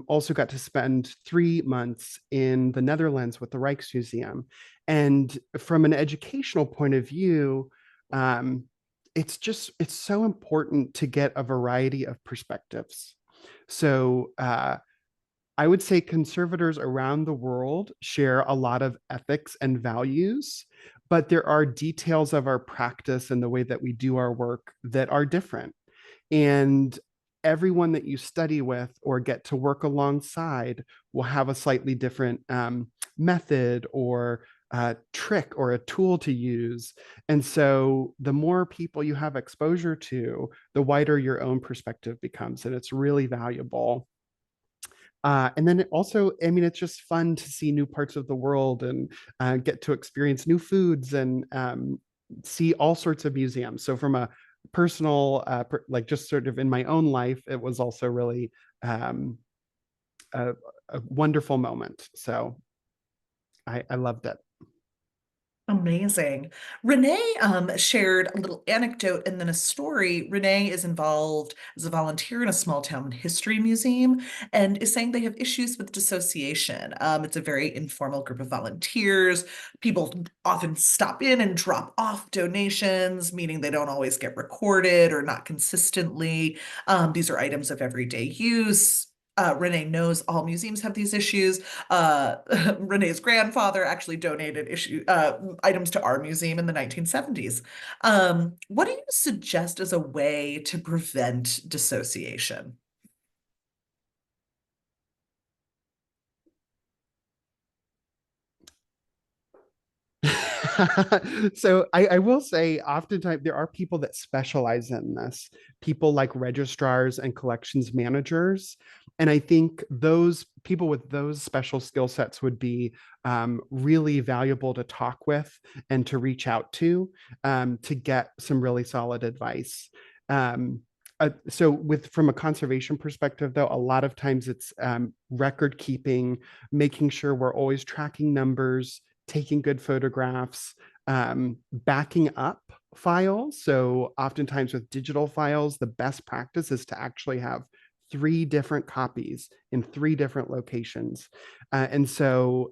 also got to spend 3 months in the Netherlands with the Rijksmuseum. And from an educational point of view, it's so important to get a variety of perspectives. So I would say conservators around the world share a lot of ethics and values, but there are details of our practice and the way that we do our work that are different. And everyone that you study with or get to work alongside will have a slightly different method or trick or a tool to use. And so the more people you have exposure to, the wider your own perspective becomes. And it's really valuable. And then it also, I mean, it's just fun to see new parts of the world and get to experience new foods and see all sorts of museums. So from a personal, like just sort of in my own life, it was also really um, a, a wonderful moment. So I loved it. Amazing. Renee shared a little anecdote and then a story. Renee is involved as a volunteer in a small town history museum and is saying they have issues with dissociation. It's a very informal group of volunteers. People often stop in and drop off donations, meaning they don't always get recorded or not consistently. These are items of everyday use. Renee knows all museums have these issues. Renee's grandfather actually donated items to our museum in the 1970s. What do you suggest as a way to prevent dissociation? So I will say oftentimes there are people that specialize in this, people like registrars and collections managers. And I think those people with those special skill sets would be really valuable to talk with and to reach out to get some really solid advice. So with from a conservation perspective, though, a lot of times it's record keeping, making sure we're always tracking numbers, taking good photographs, backing up files. So oftentimes with digital files, the best practice is to actually have 3 different copies in 3 different locations. And so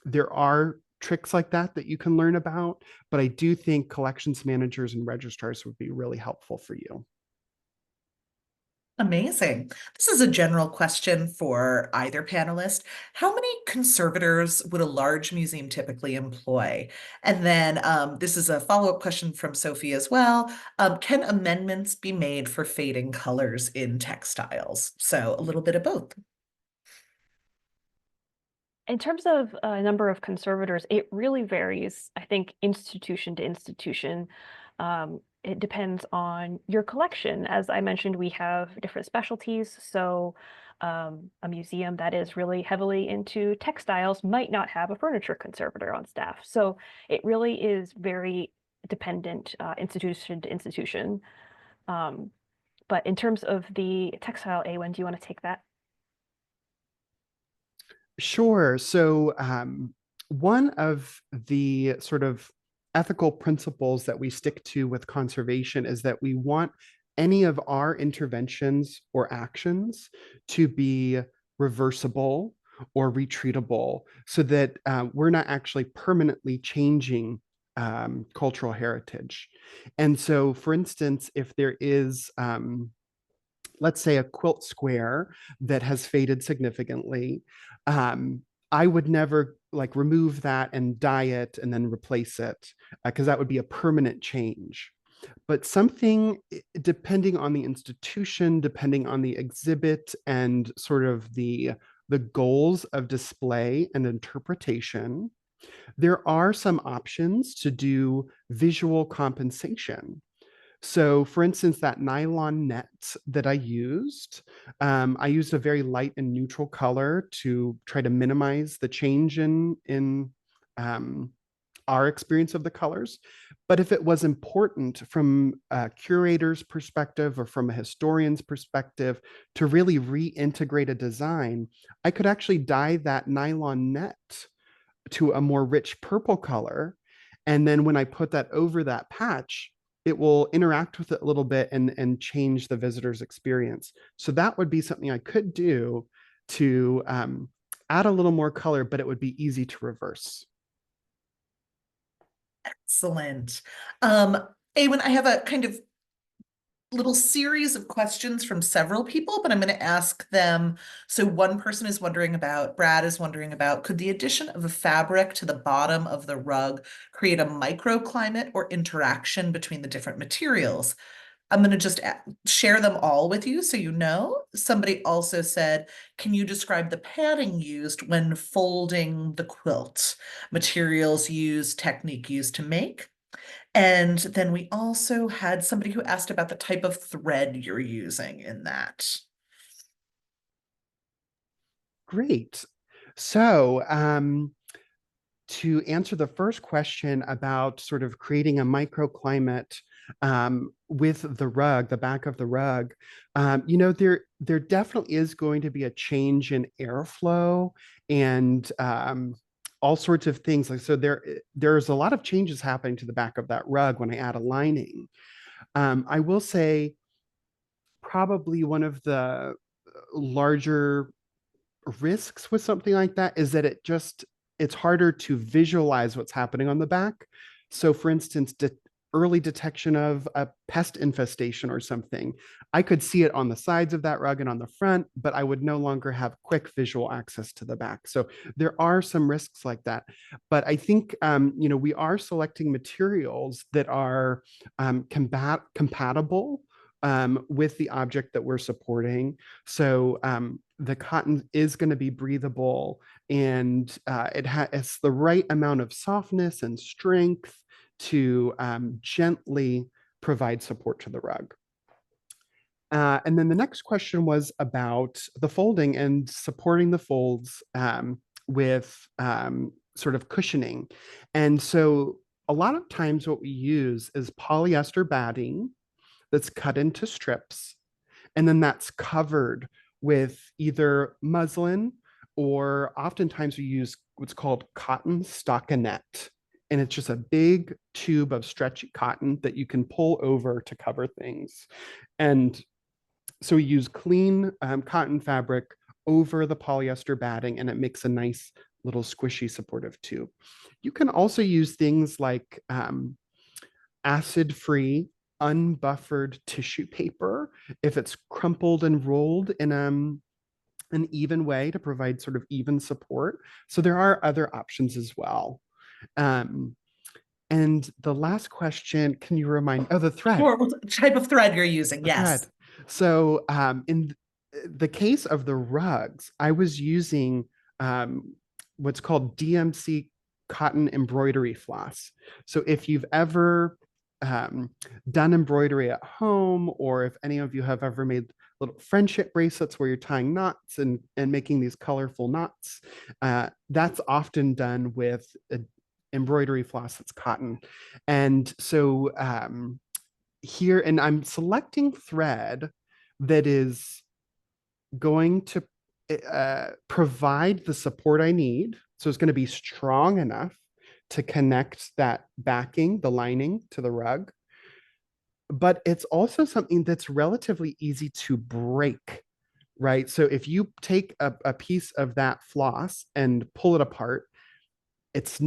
there are tricks like that that you can learn about, but I do think collections managers and registrars would be really helpful for you. Amazing. This is a general question for either panelist. How many conservators would a large museum typically employ? And then this is a follow-up question from Sophie as well. Can amendments be made for fading colors in textiles? So a little bit of both. In terms of number of conservators, it really varies, I think, institution to institution. It depends on your collection. As I mentioned, we have different specialties. So a museum that is really heavily into textiles might not have a furniture conservator on staff. So it really is very dependent institution to institution. Um, but in terms of the textile, Awyn, do you want to take that? Sure. So, one of the sort of ethical principles that we stick to with conservation is that we want any of our interventions or actions to be reversible or retreatable so that we're not actually permanently changing cultural heritage. And so, for instance, if there is let's say a quilt square that has faded significantly, I would never like remove that and dye it and then replace it because that would be a permanent change. But something, depending on the institution, depending on the exhibit and sort of the goals of display and interpretation, there are some options to do visual compensation. So, for instance, that nylon net that I used a very light and neutral color to try to minimize the change in um, our experience of the colors. But if it was important from a curator's perspective or from a historian's perspective to really reintegrate a design, I could actually dye that nylon net to a more rich purple color. And then when I put that over that patch, it will interact with it a little bit and change the visitor's experience. So that would be something I could do to add a little more color, but it would be easy to reverse. Excellent. Awen, I have a kind of little series of questions from several people, but I'm going to ask them. So one person is wondering about, Brad is wondering about, could the addition of a fabric to the bottom of the rug create a microclimate or interaction between the different materials? I'm going to just share them all with you so you know. Somebody also said, can you describe the padding used when folding the quilt? Materials used, technique used to make? And then we also had somebody who asked about the type of thread you're using in that. Great. So to answer the first question about sort of creating a microclimate with the rug, the back of the rug, there definitely is going to be a change in airflow and all sorts of things. Like so, there's a lot of changes happening to the back of that rug when I add a lining. I will say probably one of the larger risks with something like that is that it's harder to visualize what's happening on the back. So for instance, early detection of a pest infestation or something, I could see it on the sides of that rug and on the front, but I would no longer have quick visual access to the back. So there are some risks like that. But I think we are selecting materials that are compatible with the object that we're supporting. So the cotton is going to be breathable, and it's the right amount of softness and strength to gently provide support to the rug. And then the next question was about the folding and supporting the folds with sort of cushioning. And so a lot of times what we use is polyester batting that's cut into strips, and then that's covered with either muslin, or oftentimes we use what's called cotton stockinette. And it's just a big tube of stretchy cotton that you can pull over to cover things. And so we use clean cotton fabric over the polyester batting, and it makes a nice little squishy supportive tube. You can also use things like acid-free unbuffered tissue paper if it's crumpled and rolled in an even way to provide sort of even support. So there are other options as well. And the last question, can you remind, the thread. Or what type of thread you're using? The Yes. thread. So in the case of the rugs, I was using what's called DMC cotton embroidery floss. So if you've ever done embroidery at home, or if any of you have ever made little friendship bracelets where you're tying knots and making these colorful knots, that's often done with embroidery floss that's cotton. And so here, and I'm selecting thread that is going to provide the support I need. So it's going to be strong enough to connect that backing, the lining, to the rug. But it's also something that's relatively easy to break, right? So if you take a piece of that floss and pull it apart, it's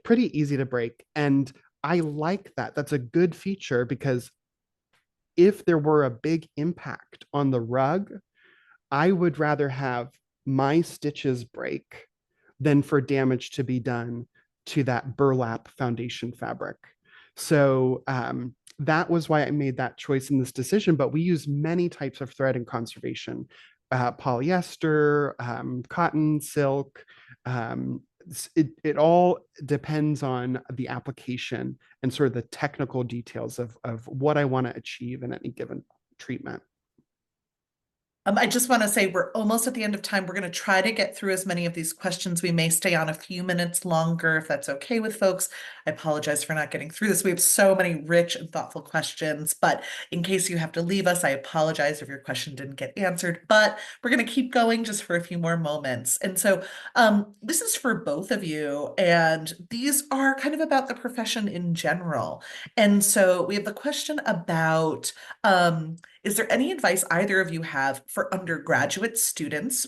pretty easy to break. And I like that. That's a good feature, because if there were a big impact on the rug, I would rather have my stitches break than for damage to be done to that burlap foundation fabric. So that was why I made that choice in this decision. But we use many types of thread in conservation: polyester, cotton, silk. It all depends on the application and sort of the technical details of what I want to achieve in any given treatment. I just want to say we're almost at the end of time. We're going to try to get through as many of these questions. We may stay on a few minutes longer if that's okay with folks. I apologize for not getting through this. We have so many rich and thoughtful questions, but in case you have to leave us, I apologize if your question didn't get answered, but we're going to keep going just for a few more moments. And so this is for both of you, and these are kind of about the profession in general. And so we have the question about, is there any advice either of you have for undergraduate students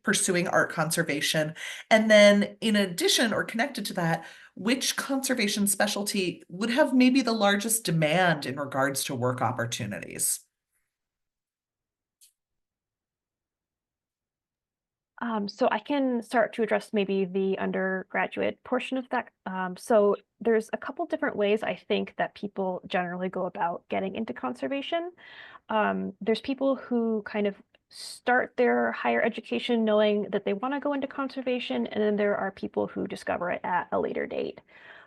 pursuing art conservation? And then in addition, or connected to that, which conservation specialty would have maybe the largest demand in regards to work opportunities? So I can start to address maybe the undergraduate portion of that. So there's a couple different ways I think that people generally go about getting into conservation. There's people who kind of start their higher education knowing that they want to go into conservation, and then there are people who discover it at a later date.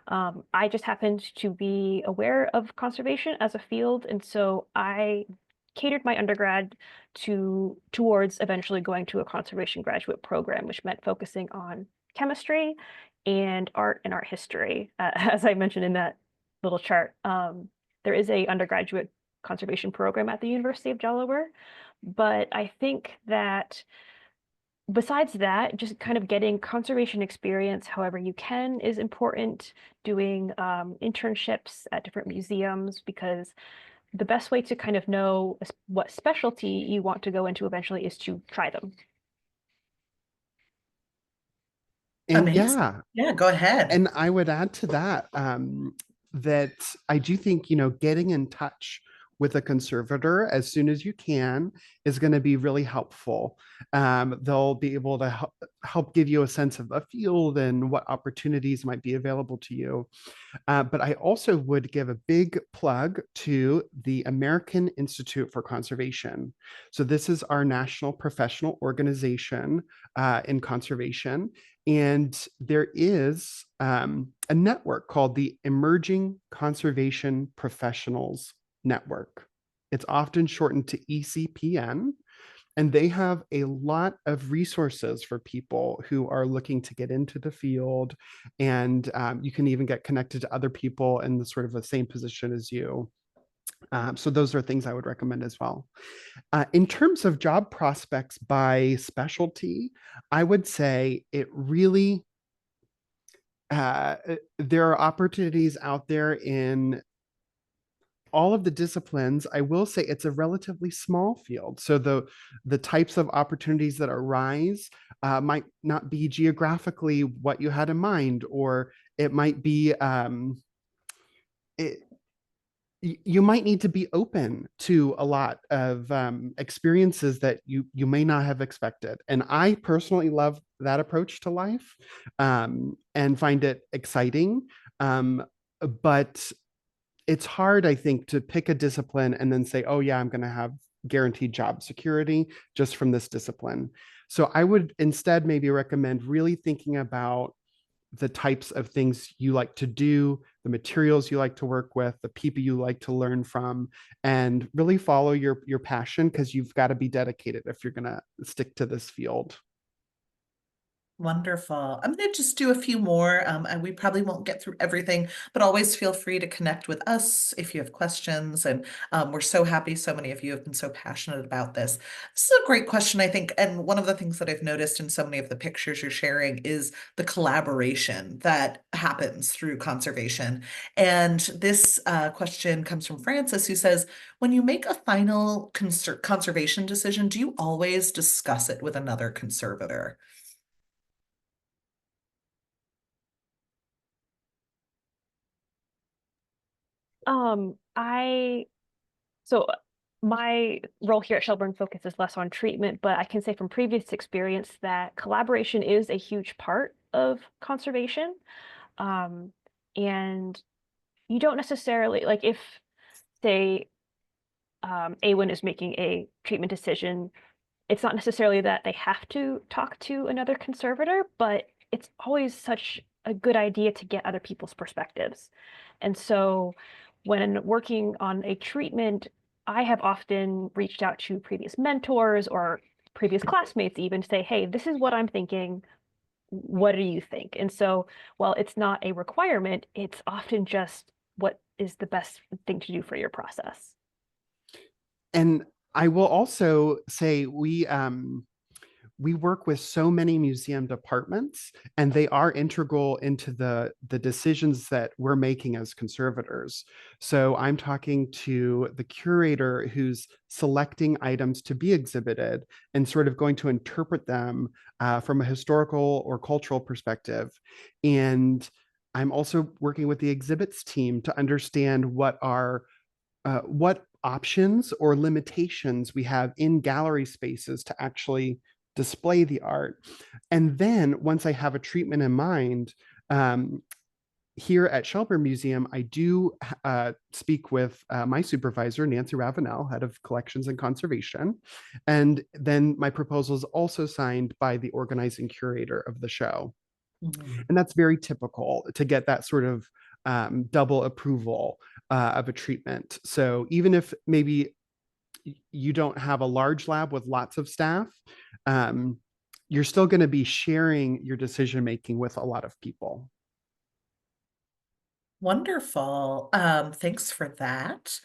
I just happened to be aware of conservation as a field, and so I catered my undergrad towards eventually going to a conservation graduate program, which meant focusing on chemistry and art and art history. As I mentioned in that little chart, there is a undergraduate conservation program at the University of Delaware, but I think that besides that, just kind of getting conservation experience however you can is important. Doing internships at different museums, because the best way to kind of know what specialty you want to go into eventually is to try them. And Amazing. yeah, Yeah, go ahead. and I would add to that that I do think, getting in touch with a conservator as soon as you can is going to be really helpful. They'll be able to help give you a sense of the field and what opportunities might be available to you. But I also would give a big plug to the American Institute for Conservation. So this is our national professional organization in conservation. And there is a network called the Emerging Conservation Professionals Network. It's often shortened to ECPN. And they have a lot of resources for people who are looking to get into the field. And you can even get connected to other people in the sort of the same position as you. So those are things I would recommend as well. In terms of job prospects by specialty, I would say it really, there are opportunities out there in all of the disciplines. I will say it's a relatively small field. So the types of opportunities that arise might not be geographically what you had in mind, or it might be it, you might need to be open to a lot of experiences that you may not have expected. And I personally love that approach to life and find it exciting. But it's hard, I think, to pick a discipline and then say, oh, yeah, I'm going to have guaranteed job security just from this discipline. So I would instead maybe recommend really thinking about the types of things you like to do, the materials you like to work with, the people you like to learn from, and really follow your passion, because you've got to be dedicated if you're going to stick to this field. Wonderful. I'm going to just do a few more, and we probably won't get through everything, but always feel free to connect with us if you have questions. And we're so happy so many of you have been so passionate about this. This is a great question, I think. And one of the things that I've noticed in so many of the pictures you're sharing is the collaboration that happens through conservation. And this question comes from Francis, who says, when you make a final conservation decision, do you always discuss it with another conservator? I so my role here at Shelburne focuses less on treatment, but I can say from previous experience that collaboration is a huge part of conservation. Um, and you don't necessarily like if say Awyn is making a treatment decision, it's not necessarily that they have to talk to another conservator, but it's always such a good idea to get other people's perspectives. And so when working on a treatment, I have often reached out to previous mentors or previous classmates even to say, hey, this is what I'm thinking. What do you think? And so while it's not a requirement, it's often just what is the best thing to do for your process. And I will also say we work with so many museum departments, and they are integral into the decisions that we're making as conservators. So I'm talking to the curator who's selecting items to be exhibited and sort of going to interpret them from a historical or cultural perspective. And I'm also working with the exhibits team to understand what options or limitations we have in gallery spaces to actually display the art. And then once I have a treatment in mind, here at Shelburne Museum, I do speak with my supervisor, Nancy Ravenel, head of collections and conservation. And then my proposal is also signed by the organizing curator of the show. Mhm. And that's very typical to get that sort of double approval of a treatment. So even if maybe you don't have a large lab with lots of staff, um, you're still going to be sharing your decision making with a lot of people. Wonderful. Thanks for that.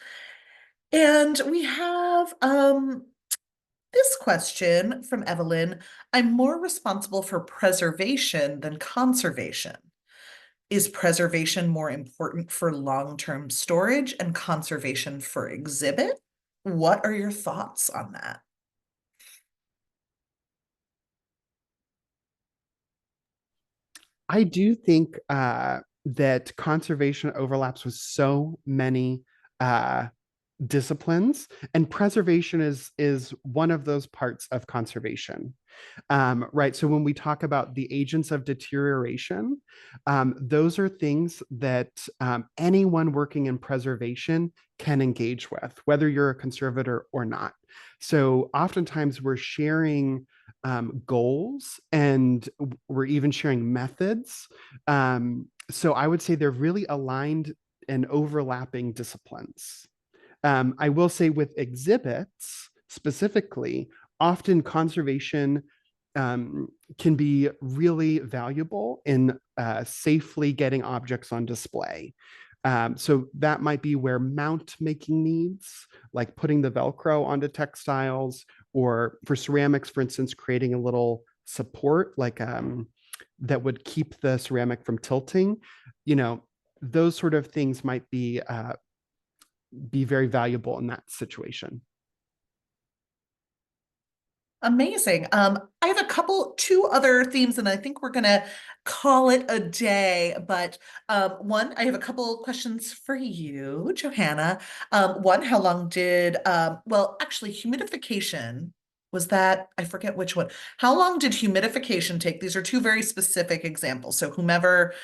And we have this question from Evelyn. I'm more responsible for preservation than conservation. Is preservation more important for long-term storage and conservation for exhibit? What are your thoughts on that? I do think that conservation overlaps with so many uh, disciplines, and preservation is one of those parts of conservation. Right. So when we talk about the agents of deterioration, those are things that anyone working in preservation can engage with, whether you're a conservator or not. So oftentimes we're sharing goals, and we're even sharing methods. So I would say they're really aligned and overlapping disciplines. I will say with exhibits specifically, often conservation can be really valuable in safely getting objects on display. So that might be where mount making needs, like putting the Velcro onto textiles, or for ceramics, for instance, creating a little support like that would keep the ceramic from tilting. You know, those sort of things might be very valuable in that situation. Amazing. I have two other themes, and I think we're gonna call it a day. But one, I have a couple questions for you, Johanna. One, how long did well, actually, humidification was that? I forget which one. How long did humidification take? These are two very specific examples. So whomever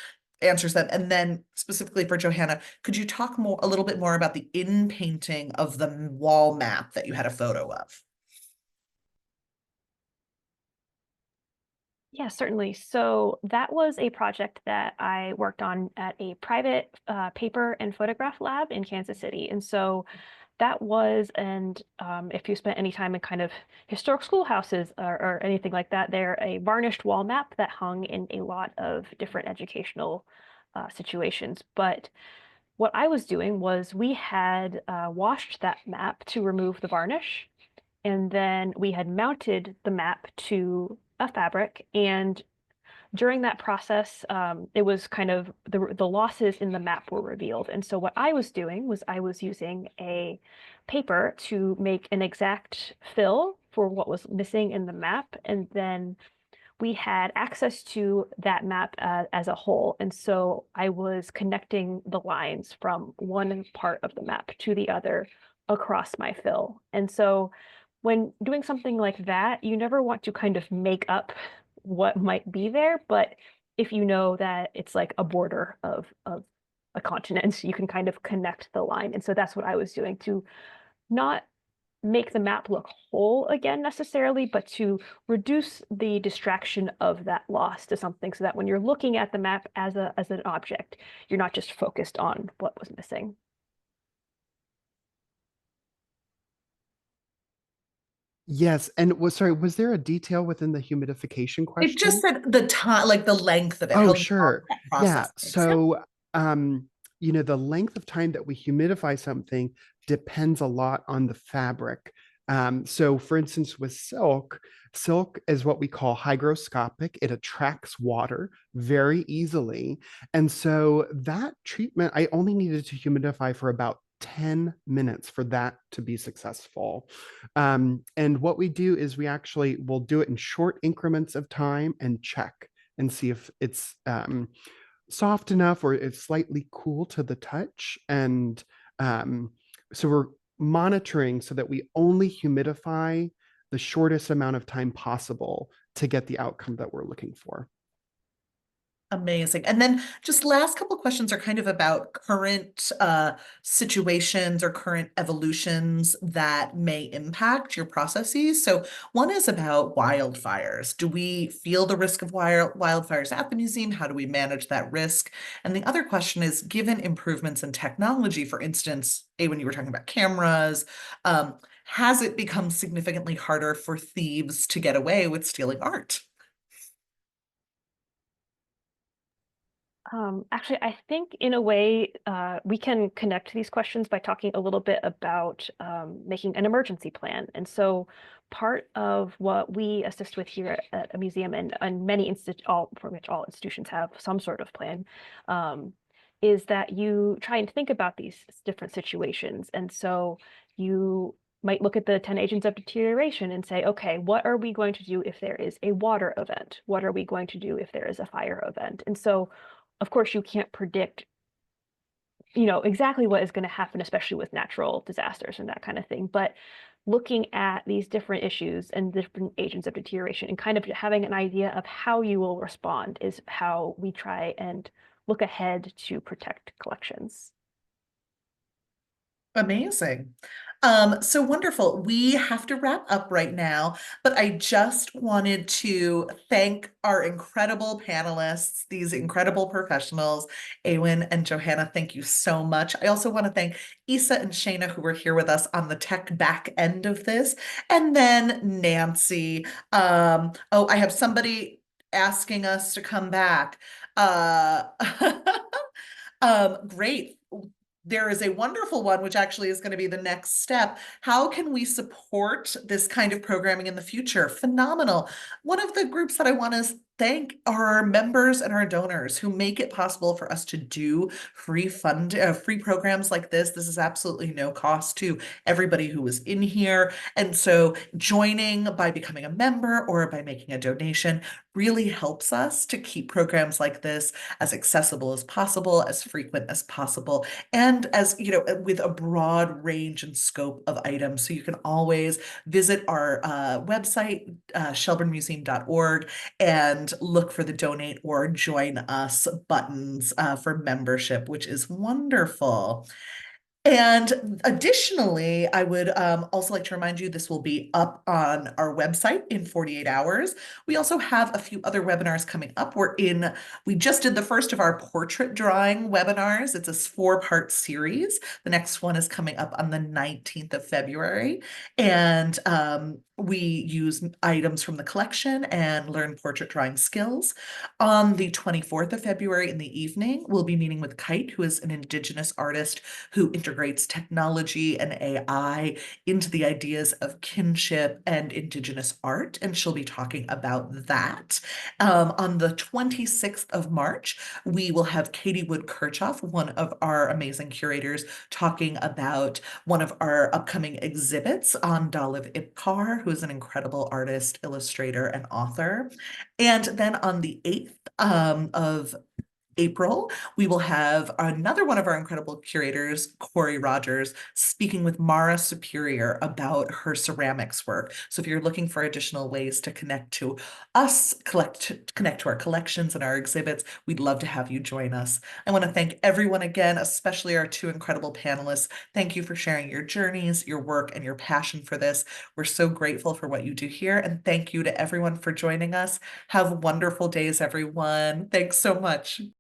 answers them, and then specifically for Johanna, could you talk a little bit more about the in painting of the wall map that you had a photo of? Yeah, certainly. So that was a project that I worked on at a private paper and photograph lab in Kansas City. And so that was, and if you spent any time in kind of historic schoolhouses or anything like that, they're a varnished wall map that hung in a lot of different educational situations. But what I was doing was we had washed that map to remove the varnish, and then we had mounted the map to a fabric. And during that process, it was kind of the losses in the map were revealed. And so what I was doing was I was using a paper to make an exact fill for what was missing in the map. And then we had access to that map as a whole. And so I was connecting the lines from one part of the map to the other across my fill. And so when doing something like that, you never want to kind of make up what might be there, but if you know that it's like a border of a continent, you can kind of connect the line. And so that's what I was doing to not make the map look whole again necessarily, but to reduce the distraction of that loss to something so that when you're looking at the map as an object, you're not just focused on what was missing. Yes, and was there a detail within the humidification It just question? said the time, like the length of it, Oh, how long sure. that Yeah. process takes. Yep. So, the length of time that we humidify something depends a lot on the fabric. So, for instance, with silk, silk is what we call hygroscopic. It attracts water very easily. And so that treatment, I only needed to humidify for about 10 minutes for that to be successful. And what we do is we actually will do it in short increments of time and check and see if it's soft enough or it's slightly cool to the touch. And so we're monitoring so that we only humidify the shortest amount of time possible to get the outcome that we're looking for. Amazing. And then just last couple questions are kind of about current situations or current evolutions that may impact your processes. So one is about wildfires. Do we feel the risk of wildfires at the museum? How do we manage that risk? And the other question is, given improvements in technology, for instance, when you were talking about cameras, has it become significantly harder for thieves to get away with stealing art? Actually, I think in a way we can connect these questions by talking a little bit about making an emergency plan. And so part of what we assist with here at a museum and many pretty much all institutions have some sort of plan, is that you try and think about these different situations. And so you might look at the 10 agents of deterioration and say, okay, what are we going to do if there is a water event? What are we going to do if there is a fire event? And so of course, you can't predict, exactly what is going to happen, especially with natural disasters and that kind of thing. But looking at these different issues and different agents of deterioration and kind of having an idea of how you will respond is how we try and look ahead to protect collections. Amazing. So wonderful. We have to wrap up right now, but I just wanted to thank our incredible panelists, these incredible professionals, Awyn and Johanna. Thank you so much. I also want to thank Isa and Shayna, who were here with us on the tech back end of this, and then Nancy. Oh, I have somebody asking us to come back. Uh, great. There is a wonderful one, which actually is going to be the next step. How can we support this kind of programming in the future? Phenomenal. One of the groups that I want to thank are our members and our donors who make it possible for us to do free programs like this. This is absolutely no cost to everybody who is in here. And so joining by becoming a member or by making a donation really helps us to keep programs like this as accessible as possible, as frequent as possible, and as with a broad range and scope of items. So you can always visit our website, shelburnemuseum.org, and look for the donate or join us buttons for membership, which is wonderful. And additionally, I would also like to remind you this will be up on our website in 48 hours. We also have a few other webinars coming up. We just did the first of our portrait drawing webinars. It's a 4-part series. The next one is coming up on the 19th of February. And we use items from the collection and learn portrait drawing skills. On the 24th of February in the evening, we'll be meeting with Kite, who is an Indigenous artist who integrates technology and AI into the ideas of kinship and Indigenous art, and she'll be talking about that. On the 26th of March, we will have Katie Wood Kirchhoff, one of our amazing curators, talking about one of our upcoming exhibits on Daliv Ipkar, who is an incredible artist, illustrator, and author. And then on the 8th of April, we will have another one of our incredible curators, Corey Rogers, speaking with Mara Superior about her ceramics work. So if you're looking for additional ways to connect to us, connect to our collections and our exhibits, we'd love to have you join us. I want to thank everyone again, especially our 2 incredible panelists. Thank you for sharing your journeys, your work, and your passion for this. We're so grateful for what you do here. And thank you to everyone for joining us. Have wonderful days, everyone. Thanks so much.